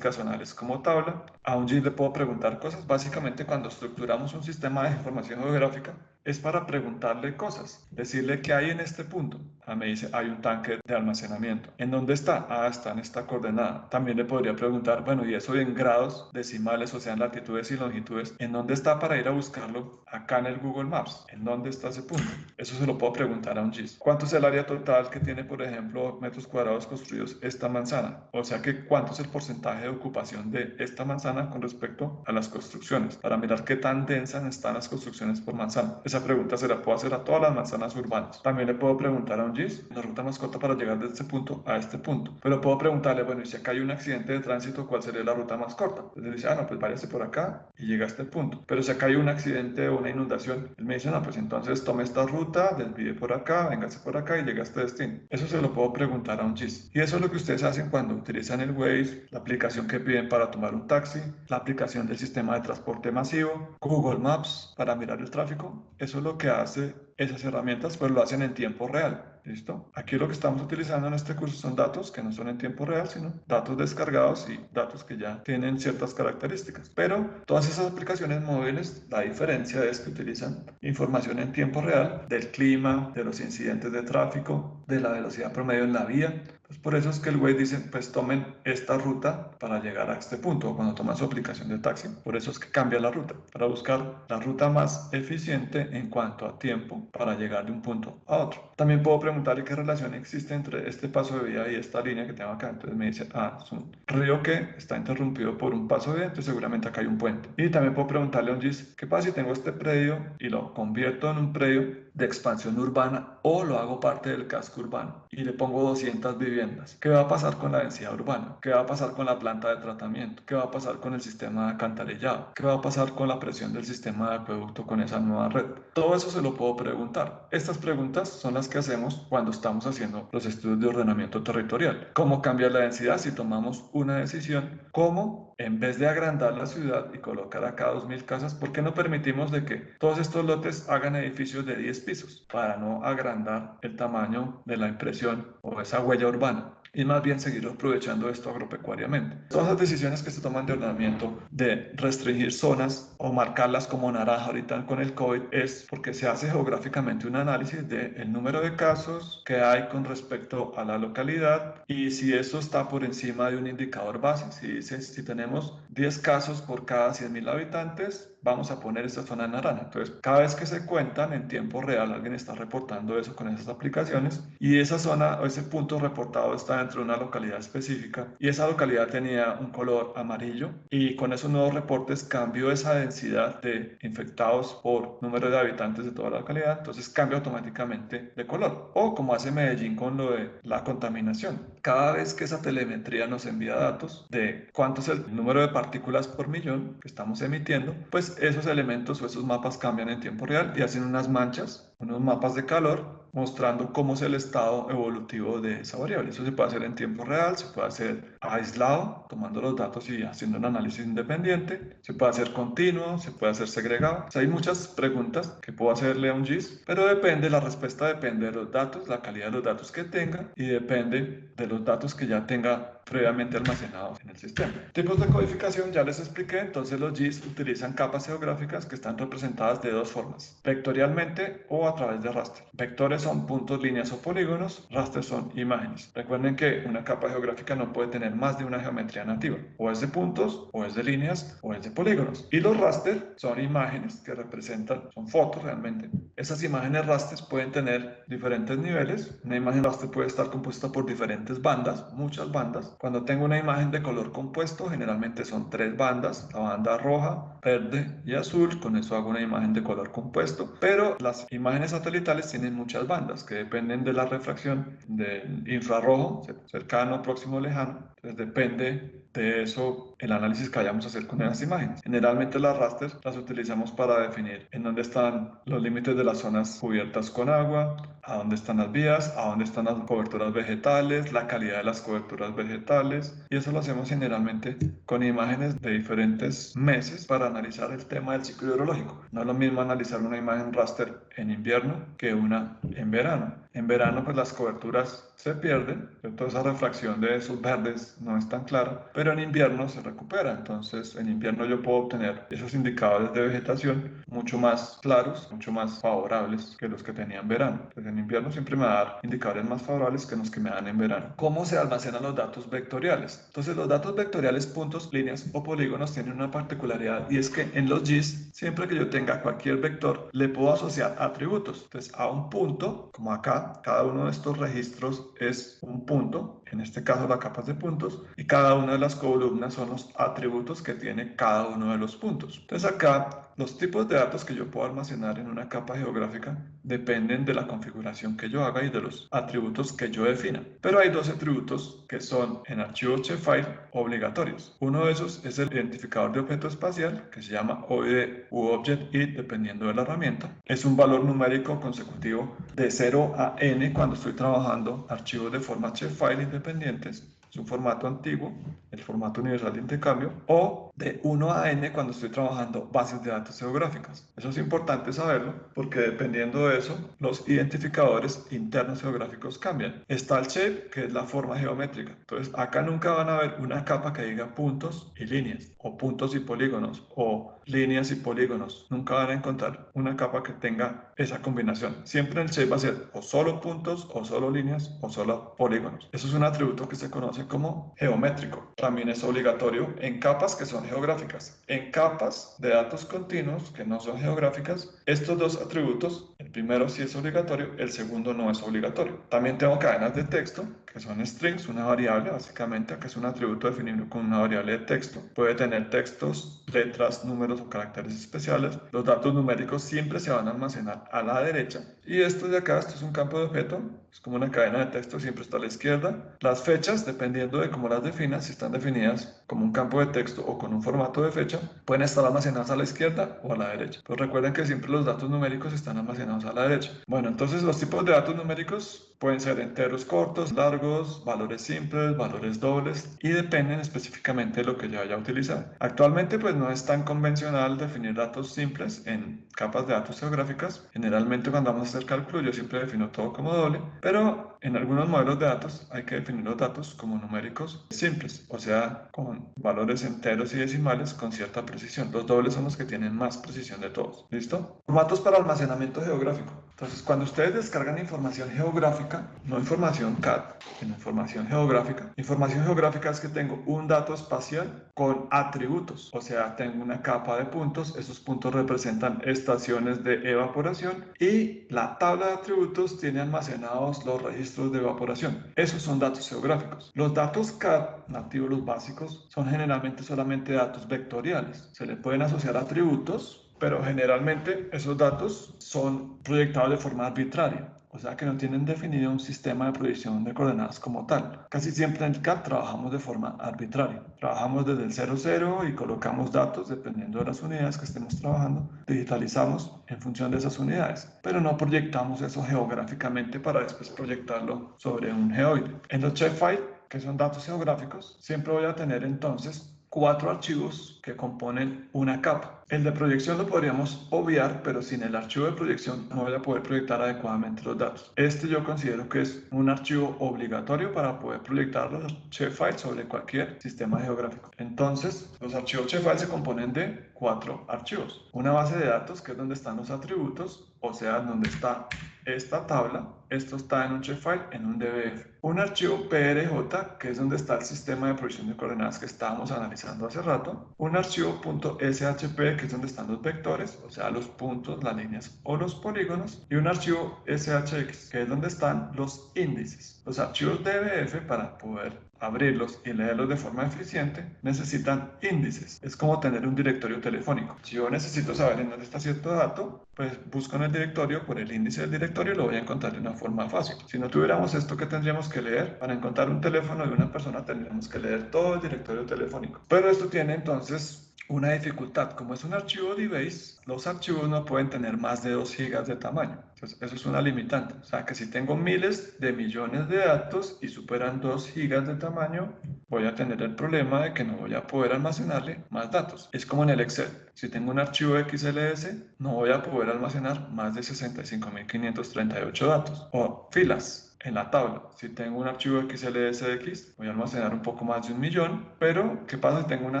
zonales como tabla. A un GIS le puedo preguntar cosas. Básicamente cuando estructuramos un sistema de información geográfica es para preguntarle cosas, decirle qué hay en este punto. Me dice, hay un tanque de almacenamiento. ¿En dónde está? Está en esta coordenada. También le podría preguntar, bueno, y eso en grados decimales, o sea, en latitudes y longitudes, ¿en dónde está para ir a buscarlo acá en el Google Maps? ¿En dónde está ese punto? Eso se lo puedo preguntar a un GIS. ¿Cuánto es el área total que tiene, por ejemplo, metros cuadrados construidos esta manzana? O sea, que ¿cuánto es el porcentaje de ocupación de esta manzana con respecto a las construcciones? Para mirar qué tan densas están las construcciones por manzana. Esa pregunta se la puedo hacer a todas las manzanas urbanas. También le puedo preguntar a un GIS la ruta más corta para llegar de este punto a este punto. Pero puedo preguntarle, bueno, y si acá hay un accidente de tránsito, ¿cuál sería la ruta más corta? Entonces dice, no, pues váyase por acá y llega a este punto. Pero si acá hay un accidente o una inundación, él me dice, no, pues entonces tome esta ruta, desvíe por acá, véngase por acá y llegue a este destino. Eso se lo puedo preguntar a un GIS. Y eso es lo que ustedes hacen cuando utilizan el Waze, la aplicación que piden para tomar un taxi, la aplicación del sistema de transporte masivo, Google Maps para mirar el tráfico. Eso es lo que hace esas herramientas, pues lo hacen en tiempo real. ¿Listo? Aquí lo que estamos utilizando en este curso son datos que no son en tiempo real, sino datos descargados y datos que ya tienen ciertas características. Pero todas esas aplicaciones móviles, la diferencia es que utilizan información en tiempo real del clima, de los incidentes de tráfico, de la velocidad promedio en la vía. Pues por eso es que el Waze dice, pues tomen esta ruta para llegar a este punto, o cuando toman su aplicación de taxi. Por eso es que cambia la ruta, para buscar la ruta más eficiente en cuanto a tiempo para llegar de un punto a otro. También puedo preguntarle qué relación existe entre este paso de vía y esta línea que tengo acá. Entonces me dice, es un río que está interrumpido por un paso de vía, entonces seguramente acá hay un puente. Y también puedo preguntarle a un GIS, ¿qué pasa si tengo este predio y lo convierto en un predio de expansión urbana o lo hago parte del casco urbano y le pongo 200 viviendas? ¿Qué va a pasar con la densidad urbana? ¿Qué va a pasar con la planta de tratamiento? ¿Qué va a pasar con el sistema de alcantarillado? ¿Qué va a pasar con la presión del sistema de acueducto con esa nueva red? Todo eso se lo puedo preguntar. Estas preguntas son las que hacemos cuando estamos haciendo los estudios de ordenamiento territorial. ¿Cómo cambia la densidad si tomamos una decisión? ¿Cómo, en vez de agrandar la ciudad y colocar acá 2.000 casas, por qué no permitimos de que todos estos lotes hagan edificios de 10 pisos para no agrandar el tamaño de la impresión o esa huella urbana? Y más bien seguir aprovechando esto agropecuariamente. Todas las decisiones que se toman de ordenamiento, de restringir zonas o marcarlas como naranja ahorita con el COVID, es porque se hace geográficamente un análisis del número de casos que hay con respecto a la localidad y si eso está por encima de un indicador base. Si dice, si tenemos 10 casos por cada 100.000 habitantes, vamos a poner esta zona en naranja. Entonces, cada vez que se cuentan en tiempo real, alguien está reportando eso con esas aplicaciones y esa zona o ese punto reportado está dentro de una localidad específica y esa localidad tenía un color amarillo y con esos nuevos reportes cambió esa densidad de infectados por número de habitantes de toda la localidad, entonces cambia automáticamente de color. O como hace Medellín con lo de la contaminación. Cada vez que esa telemetría nos envía datos de cuánto es el número de partículas por millón que estamos emitiendo, pues esos elementos o esos mapas cambian en tiempo real y hacen unas manchas, unos mapas de calor mostrando cómo es el estado evolutivo de esa variable. Eso se puede hacer en tiempo real, se puede hacer aislado, tomando los datos y haciendo un análisis independiente, se puede hacer continuo, se puede hacer segregado. O sea, hay muchas preguntas que puedo hacerle a un GIS, pero depende, la respuesta depende de los datos, la calidad de los datos que tenga y depende de los datos que ya tenga previamente almacenados en el sistema. Tipos de codificación ya les expliqué, entonces los GIS utilizan capas geográficas que están representadas de dos formas, vectorialmente o a través de raster. Vectores son puntos, líneas o polígonos, raster son imágenes. Recuerden que una capa geográfica no puede tener más de una geometría nativa, o es de puntos, o es de líneas, o es de polígonos. Y los raster son imágenes que representan, son fotos realmente. Esas imágenes raster pueden tener diferentes niveles. Una imagen raster puede estar compuesta por diferentes bandas, muchas bandas. Cuando tengo una imagen de color compuesto, generalmente son 3 bandas, la banda roja, verde y azul. Con eso hago una imagen de color compuesto. Pero las imágenes satelitales tienen muchas bandas que dependen de la refracción del infrarrojo, cercano, próximo, lejano. Entonces depende de eso el análisis que vayamos a hacer con esas imágenes. Generalmente las raster las utilizamos para definir en dónde están los límites de las zonas cubiertas con agua, a dónde están las vías, a dónde están las coberturas vegetales, la calidad de las coberturas vegetales, y eso lo hacemos generalmente con imágenes de diferentes meses para analizar el tema del ciclo hidrológico. No es lo mismo analizar una imagen raster en invierno que una en verano. En verano pues las coberturas se pierden, toda esa refracción de esos verdes no es tan clara, pero en invierno se recupera. Entonces en invierno yo puedo obtener esos indicadores de vegetación mucho más claros, mucho más favorables que los que tenía en verano. Entonces en invierno siempre me va a dar indicadores más favorables que los que me dan en verano. ¿Cómo se almacenan los datos vectoriales? Entonces los datos vectoriales, puntos, líneas o polígonos tienen una particularidad y es que en los GIS, siempre que yo tenga cualquier vector, le puedo asociar atributos. Entonces a un punto, como acá, cada uno de estos registros es un punto, en este caso la capa es de puntos, y cada una de las columnas son los atributos que tiene cada uno de los puntos. Entonces acá Los tipos de datos que yo puedo almacenar en una capa geográfica dependen de la configuración que yo haga y de los atributos que yo defina. Pero hay dos atributos que son en archivo shapefile obligatorios. Uno de esos es el identificador de objeto espacial, que se llama OID u Object ID, dependiendo de la herramienta. Es un valor numérico consecutivo de 0 a n cuando estoy trabajando archivos de forma shapefile independientes. Es un formato antiguo, el formato universal de intercambio, o de 1 a n cuando estoy trabajando bases de datos geográficas. Eso es importante saberlo porque dependiendo de eso, los identificadores internos geográficos cambian. Está el shape, que es la forma geométrica. Entonces, acá nunca van a ver una capa que diga puntos y líneas, o puntos y polígonos, o líneas y polígonos. Nunca van a encontrar una capa que tenga esa combinación. Siempre el shape va a ser o solo puntos, o solo líneas, o solo polígonos. Eso es un atributo que se conoce como geométrico. También es obligatorio en capas que son geográficas. En capas de datos continuos que no son geográficas, estos dos atributos, el primero sí es obligatorio, el segundo no es obligatorio. También tengo cadenas de texto, que son strings, una variable básicamente, que es un atributo definido con una variable de texto. Puede tener textos, letras, números o caracteres especiales. Los datos numéricos siempre se van a almacenar a la derecha. Y esto de acá, esto es un campo de objeto, es como una cadena de texto, siempre está a la izquierda. Las fechas, dependiendo de cómo las definas, si están definidas como un campo de texto o con un formato de fecha, pueden estar almacenadas a la izquierda o a la derecha. Pero recuerden que siempre los datos numéricos están almacenados a la derecha. Bueno, entonces los tipos de datos numéricos pueden ser enteros cortos, largos, valores simples, valores dobles y dependen específicamente de lo que yo vaya a utilizar. Actualmente pues no es tan convencional definir datos simples en capas de datos geográficas. Generalmente cuando vamos a hacer cálculo yo siempre defino todo como doble, pero en algunos modelos de datos hay que definir los datos como numéricos simples, o sea, con valores enteros y decimales con cierta precisión. Los dobles son los que tienen más precisión de todos. ¿Listo? Formatos para almacenamiento geográfico. Entonces, cuando ustedes descargan información geográfica, no información CAD, sino información geográfica es que tengo un dato espacial con atributos, o sea, tengo una capa de puntos, esos puntos representan estaciones de evaporación y la tabla de atributos tiene almacenados los registros de evaporación. Esos son datos geográficos. Los datos CAD, nativos, los básicos, son generalmente solamente datos vectoriales. Se le pueden asociar atributos, pero generalmente esos datos son proyectados de forma arbitraria, o sea que no tienen definido un sistema de proyección de coordenadas como tal. Casi siempre en el CAD trabajamos de forma arbitraria. Trabajamos desde el 00 y colocamos datos dependiendo de las unidades que estemos trabajando. Digitalizamos en función de esas unidades, pero no proyectamos eso geográficamente para después proyectarlo sobre un geoide. En los shapefile, que son datos geográficos, siempre voy a tener entonces 4 archivos que componen una capa. El de proyección lo podríamos obviar, pero sin el archivo de proyección no voy a poder proyectar adecuadamente los datos. Este yo considero que es un archivo obligatorio para poder proyectar los shapefiles sobre cualquier sistema geográfico. Entonces, los archivos shapefile se componen de 4 archivos. Una base de datos, que es donde están los atributos, o sea, donde está esta tabla. Esto está en un shapefile, en un DBF. Un archivo PRJ, que es donde está el sistema de proyección de coordenadas que estábamos analizando hace rato. Un archivo .shp, que es donde están los vectores, o sea, los puntos, las líneas o los polígonos. Y un archivo shx, que es donde están los índices. Los archivos DBF, para poder abrirlos y leerlos de forma eficiente, necesitan índices. Es como tener un directorio telefónico. Si yo necesito saber en dónde está cierto dato, pues busco en el directorio por el índice del directorio y lo voy a encontrar de una forma fácil. Si no tuviéramos esto, ¿qué tendríamos que leer? Para encontrar un teléfono de una persona tendríamos que leer todo el directorio telefónico. Pero esto tiene entonces una dificultad. Como es un archivo DBase, los archivos no pueden tener más de 2 gigas de tamaño. Entonces, eso es una limitante. O sea, que si tengo miles de millones de datos y superan 2 gigas de tamaño, voy a tener el problema de que no voy a poder almacenarle más datos. Es como en el Excel. Si tengo un archivo XLS, no voy a poder almacenar más de 65.538 datos o filas en la tabla. Si tengo un archivo XLSX, voy a almacenar un poco más de 1.000.000, pero ¿qué pasa si tengo una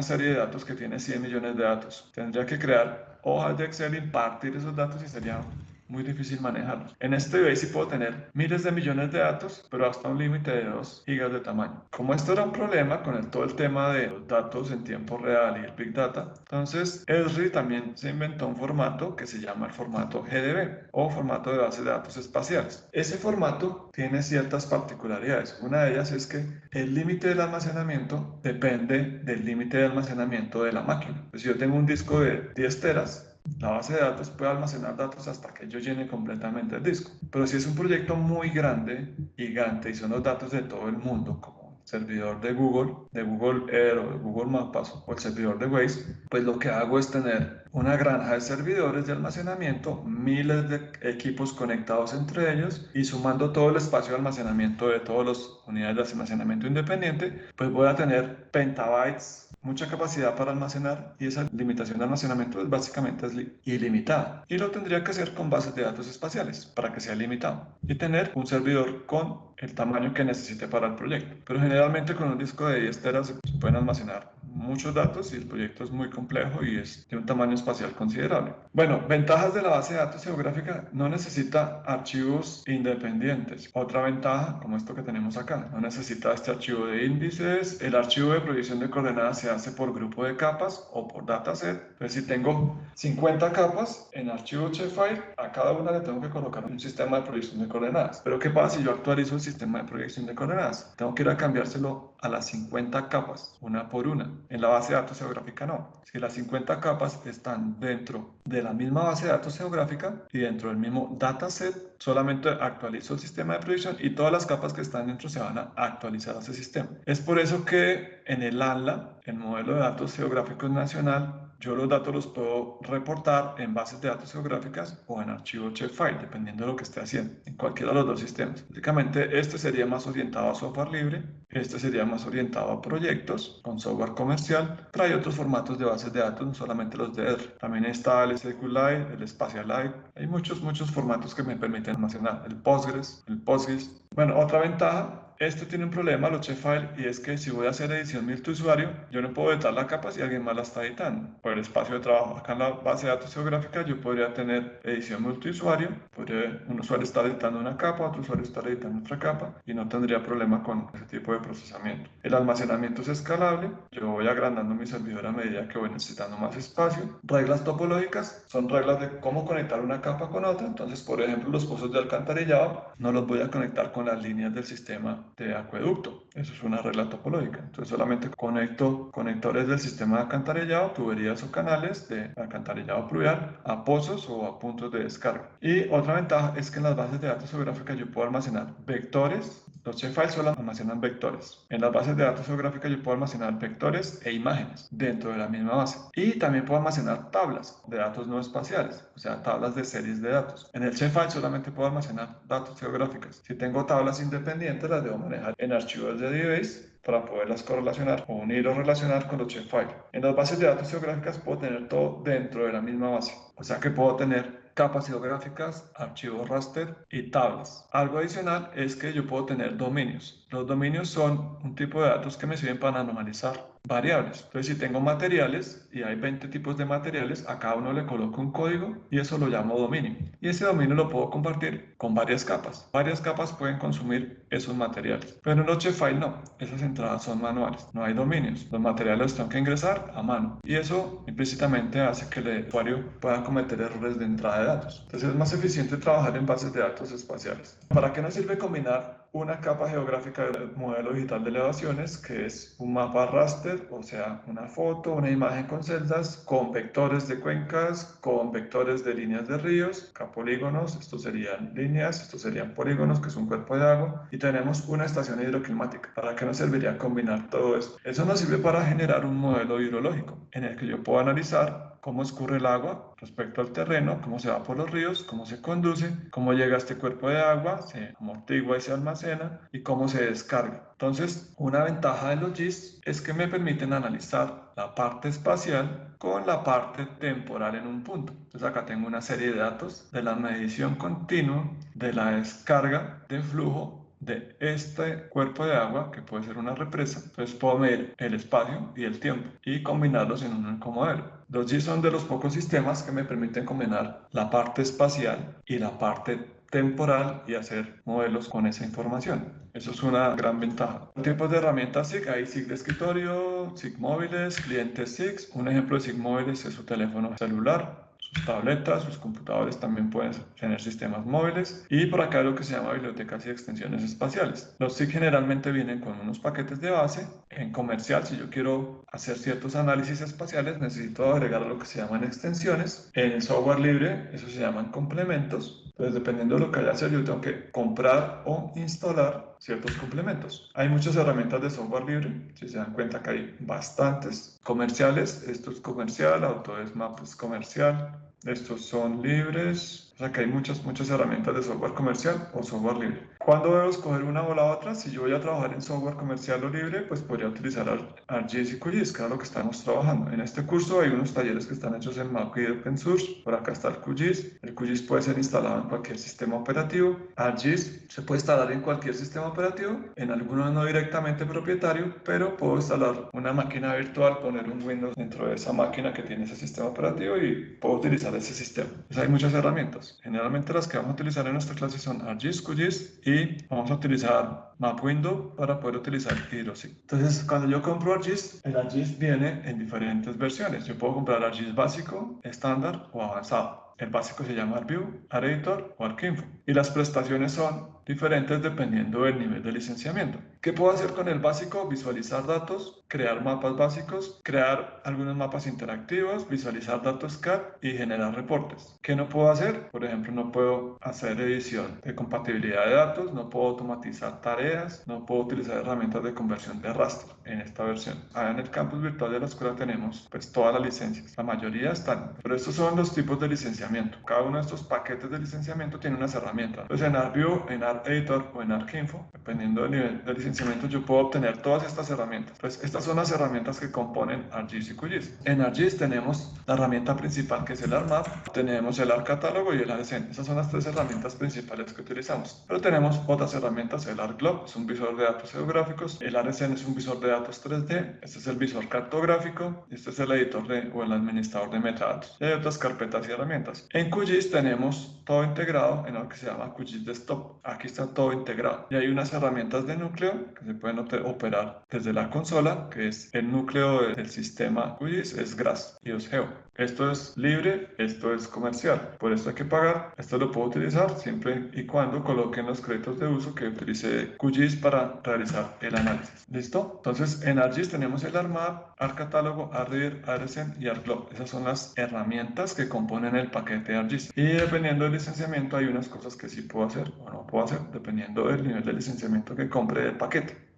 serie de datos que tiene 100 millones de datos? Tendría que crear hojas de Excel y partir esos datos y sería muy difícil manejarlos. En este base sí puedo tener miles de millones de datos, pero hasta un límite de 2 gigas de tamaño. Como esto era un problema con todo el tema de los datos en tiempo real y el Big Data, entonces Esri también se inventó un formato que se llama el formato GDB o formato de base de datos espaciales. Ese formato tiene ciertas particularidades. Una de ellas es que el límite del almacenamiento depende del límite de almacenamiento de la máquina. Pues si yo tengo un disco de 10 teras, La base de datos puede almacenar datos hasta que yo llene completamente el disco. Pero si es un proyecto muy grande, gigante, y son los datos de todo el mundo, como el servidor de Google Earth o de Google Maps o el servidor de Waze, pues lo que hago es tener una granja de servidores de almacenamiento, miles de equipos conectados entre ellos, y sumando todo el espacio de almacenamiento de todas las unidades de almacenamiento independiente, pues voy a tener petabytes, mucha capacidad para almacenar, y esa limitación de almacenamiento es básicamente ilimitada. Y lo tendría que hacer con bases de datos espaciales para que sea limitado y tener un servidor con el tamaño que necesite para el proyecto. Pero generalmente con un disco de 10 teras se pueden almacenar muchos datos y el proyecto es muy complejo y es de un tamaño espacial considerable. Bueno, ventajas de la base de datos geográfica: no necesita archivos independientes. Otra ventaja, como esto que tenemos acá, no necesita este archivo de índices. El archivo de proyección de coordenadas se hace por grupo de capas o por dataset. Entonces, si tengo 50 capas en archivo shapefile, a cada una le tengo que colocar un sistema de proyección de coordenadas. Pero ¿qué pasa si yo actualizo el sistema de proyección de coordenadas? Tengo que ir a cambiárselo a las 50 capas, una por una. En la base de datos geográfica no. Si las 50 capas están dentro de la misma base de datos geográfica y dentro del mismo dataset, solamente actualizo el sistema de proyección y todas las capas que están dentro se van a actualizar a ese sistema. Es por eso que en el ANLA, el modelo de datos geográficos nacional, yo los datos los puedo reportar en bases de datos geográficas o en archivos shapefile, dependiendo de lo que esté haciendo, en cualquiera de los dos sistemas. Básicamente, este sería más orientado a software libre, este sería más orientado a proyectos con software comercial. Trae otros formatos de bases de datos, no solamente los de R. También está el SQLite, el SpatiaLite. Hay muchos formatos que me permiten almacenar. El Postgres. Bueno, otra ventaja: este tiene un problema, los shapefile, y es que si voy a hacer edición multiusuario, yo no puedo editar la capa si alguien más la está editando por el espacio de trabajo. Acá en la base de datos geográfica yo podría tener edición multiusuario, podría un usuario estar editando una capa, otro usuario estar editando otra capa, y no tendría problema con ese tipo de procesamiento. El almacenamiento es escalable, yo voy agrandando mi servidor a medida que voy necesitando más espacio. Reglas topológicas son reglas de cómo conectar una capa con otra. Entonces, por ejemplo, los pozos de alcantarillado no los voy a conectar con las líneas del sistema de acueducto. Eso es una regla topológica. Entonces solamente conecto conectores del sistema de alcantarillado, tuberías o canales de alcantarillado pluvial a pozos o a puntos de descarga. Y otra ventaja es que en las bases de datos geográficas yo puedo almacenar vectores. Los shapefiles solo almacenan vectores. En las bases de datos geográficas yo puedo almacenar vectores e imágenes dentro de la misma base. Y también puedo almacenar tablas de datos no espaciales, o sea, tablas de series de datos. En el shapefile solamente puedo almacenar datos geográficos. Si tengo tablas independientes, las debo manejar en archivos de DBase para poderlas correlacionar o unir o relacionar con los shapefile. En las bases de datos geográficas puedo tener todo dentro de la misma base. O sea que puedo tener capas geográficas, archivos raster y tablas. Algo adicional es que yo puedo tener dominios. Los dominios son un tipo de datos que me sirven para normalizar variables. Entonces, si tengo materiales y hay 20 tipos de materiales, a cada uno le coloco un código y eso lo llamo dominio. Y ese dominio lo puedo compartir con varias capas. Varias capas pueden consumir esos materiales. Pero en los shapefile no. Esas entradas son manuales. No hay dominios. Los materiales los tengo que ingresar a mano. Y eso implícitamente hace que el usuario pueda cometer errores de entrada de datos. Entonces es más eficiente trabajar en bases de datos espaciales. ¿Para qué nos sirve combinar una capa geográfica del modelo digital de elevaciones, que es un mapa raster, o sea, una foto, una imagen con celdas, con vectores de cuencas, con vectores de líneas de ríos, acá polígonos, estos serían líneas, estos serían polígonos, que es un cuerpo de agua, y tenemos una estación hidroclimática? ¿Para qué nos serviría combinar todo esto? Eso nos sirve para generar un modelo hidrológico, en el que yo puedo analizar cómo escurre el agua respecto al terreno, cómo se va por los ríos, cómo se conduce, cómo llega a este cuerpo de agua, se amortigua y se almacena, y cómo se descarga. Entonces, una ventaja de los GIS es que me permiten analizar la parte espacial con la parte temporal en un punto. Entonces acá tengo una serie de datos de la medición continua de la descarga de flujo de este cuerpo de agua, que puede ser una represa. Entonces puedo medir el espacio y el tiempo y combinarlos en un único modelo. Los GIS son de los pocos sistemas que me permiten combinar la parte espacial y la parte temporal y hacer modelos con esa información. Eso es una gran ventaja. Tipos de herramientas SIG: hay SIG de escritorio, SIG móviles, clientes SIG. Un ejemplo de SIG móviles es su teléfono celular, sus tabletas, sus computadores también pueden tener sistemas móviles y por acá lo que se llama bibliotecas y extensiones espaciales. Los SIG generalmente vienen con unos paquetes de base. En comercial, si yo quiero hacer ciertos análisis espaciales, necesito agregar lo que se llaman extensiones. En el software libre, eso se llaman complementos. Entonces, dependiendo de lo que vaya a hacer, yo tengo que comprar o instalar ciertos complementos. Hay muchas herramientas de software libre, si se dan cuenta que hay bastantes. Comerciales, esto es comercial, Autodesk Map es comercial, estos son libres, o sea que hay muchas herramientas de software comercial o software libre. ¿Cuándo debo escoger una o la otra? Si yo voy a trabajar en software comercial o libre, pues podría utilizar ArcGIS y QGIS, que es lo que estamos trabajando. En este curso hay unos talleres que están hechos en Mac y Open Source. Por acá está el QGIS. El QGIS puede ser instalado en cualquier sistema operativo. ArcGIS se puede instalar en cualquier sistema operativo, en algunos no directamente propietario, pero puedo instalar una máquina virtual, poner un Windows dentro de esa máquina que tiene ese sistema operativo y puedo utilizar ese sistema. Pues hay muchas herramientas. Generalmente las que vamos a utilizar en nuestra clase son ArcGIS, QGIS y vamos a utilizar MapWindow para poder utilizar HydroSig. Entonces, cuando yo compro ArcGIS, el ArcGIS viene en diferentes versiones. Yo puedo comprar ArcGIS básico, estándar o avanzado. El básico se llama ArcView, ArcEditor o ArcInfo. Y las prestaciones son diferentes dependiendo del nivel de licenciamiento. ¿Qué puedo hacer con el básico? Visualizar datos, crear mapas básicos, crear algunos mapas interactivos, visualizar datos CAD y generar reportes. ¿Qué no puedo hacer? Por ejemplo, no puedo hacer edición de compatibilidad de datos, no puedo automatizar tareas, no puedo utilizar herramientas de conversión de raster en esta versión. Ahora en el campus virtual de la escuela tenemos pues todas las licencias, la mayoría están, pero estos son los tipos de licenciamiento. Cada uno de estos paquetes de licenciamiento tiene unas herramientas. Entonces en ArcView, en ArcEditor o en ArcInfo, dependiendo del nivel de licenciamiento, yo puedo obtener todas estas herramientas. Pues estas son las herramientas que componen ArcGIS y QGIS. En ArcGIS tenemos la herramienta principal que es el ArcMap, tenemos el ArcCatálogo y el ArcScene. Esas son las tres herramientas principales que utilizamos. Pero tenemos otras herramientas, el ArcGlobe es un visor de datos geográficos, el ArcScene es un visor de datos 3D, este es el visor cartográfico, este es el editor o el administrador de metadatos. Y hay otras carpetas y herramientas. En QGIS tenemos todo integrado en lo que se llama QGIS Desktop. Aquí está todo integrado. Y hay unas herramientas de núcleo que se pueden operar desde la consola, que es el núcleo del sistema QGIS, es GRASS y OSGeo. Esto es libre, esto es comercial, por esto hay que pagar. Esto lo puedo utilizar siempre y cuando coloquen los créditos de uso que utilice QGIS para realizar el análisis. ¿Listo? Entonces en ArcGIS tenemos el ArcMap, ArcCatálogo, ArcReader, ArcScene y ArcGlobe. Esas son las herramientas que componen el paquete de ArcGIS. Y dependiendo del licenciamiento hay unas cosas que sí puedo hacer o no puedo hacer, dependiendo del nivel de licenciamiento que compre del paquete.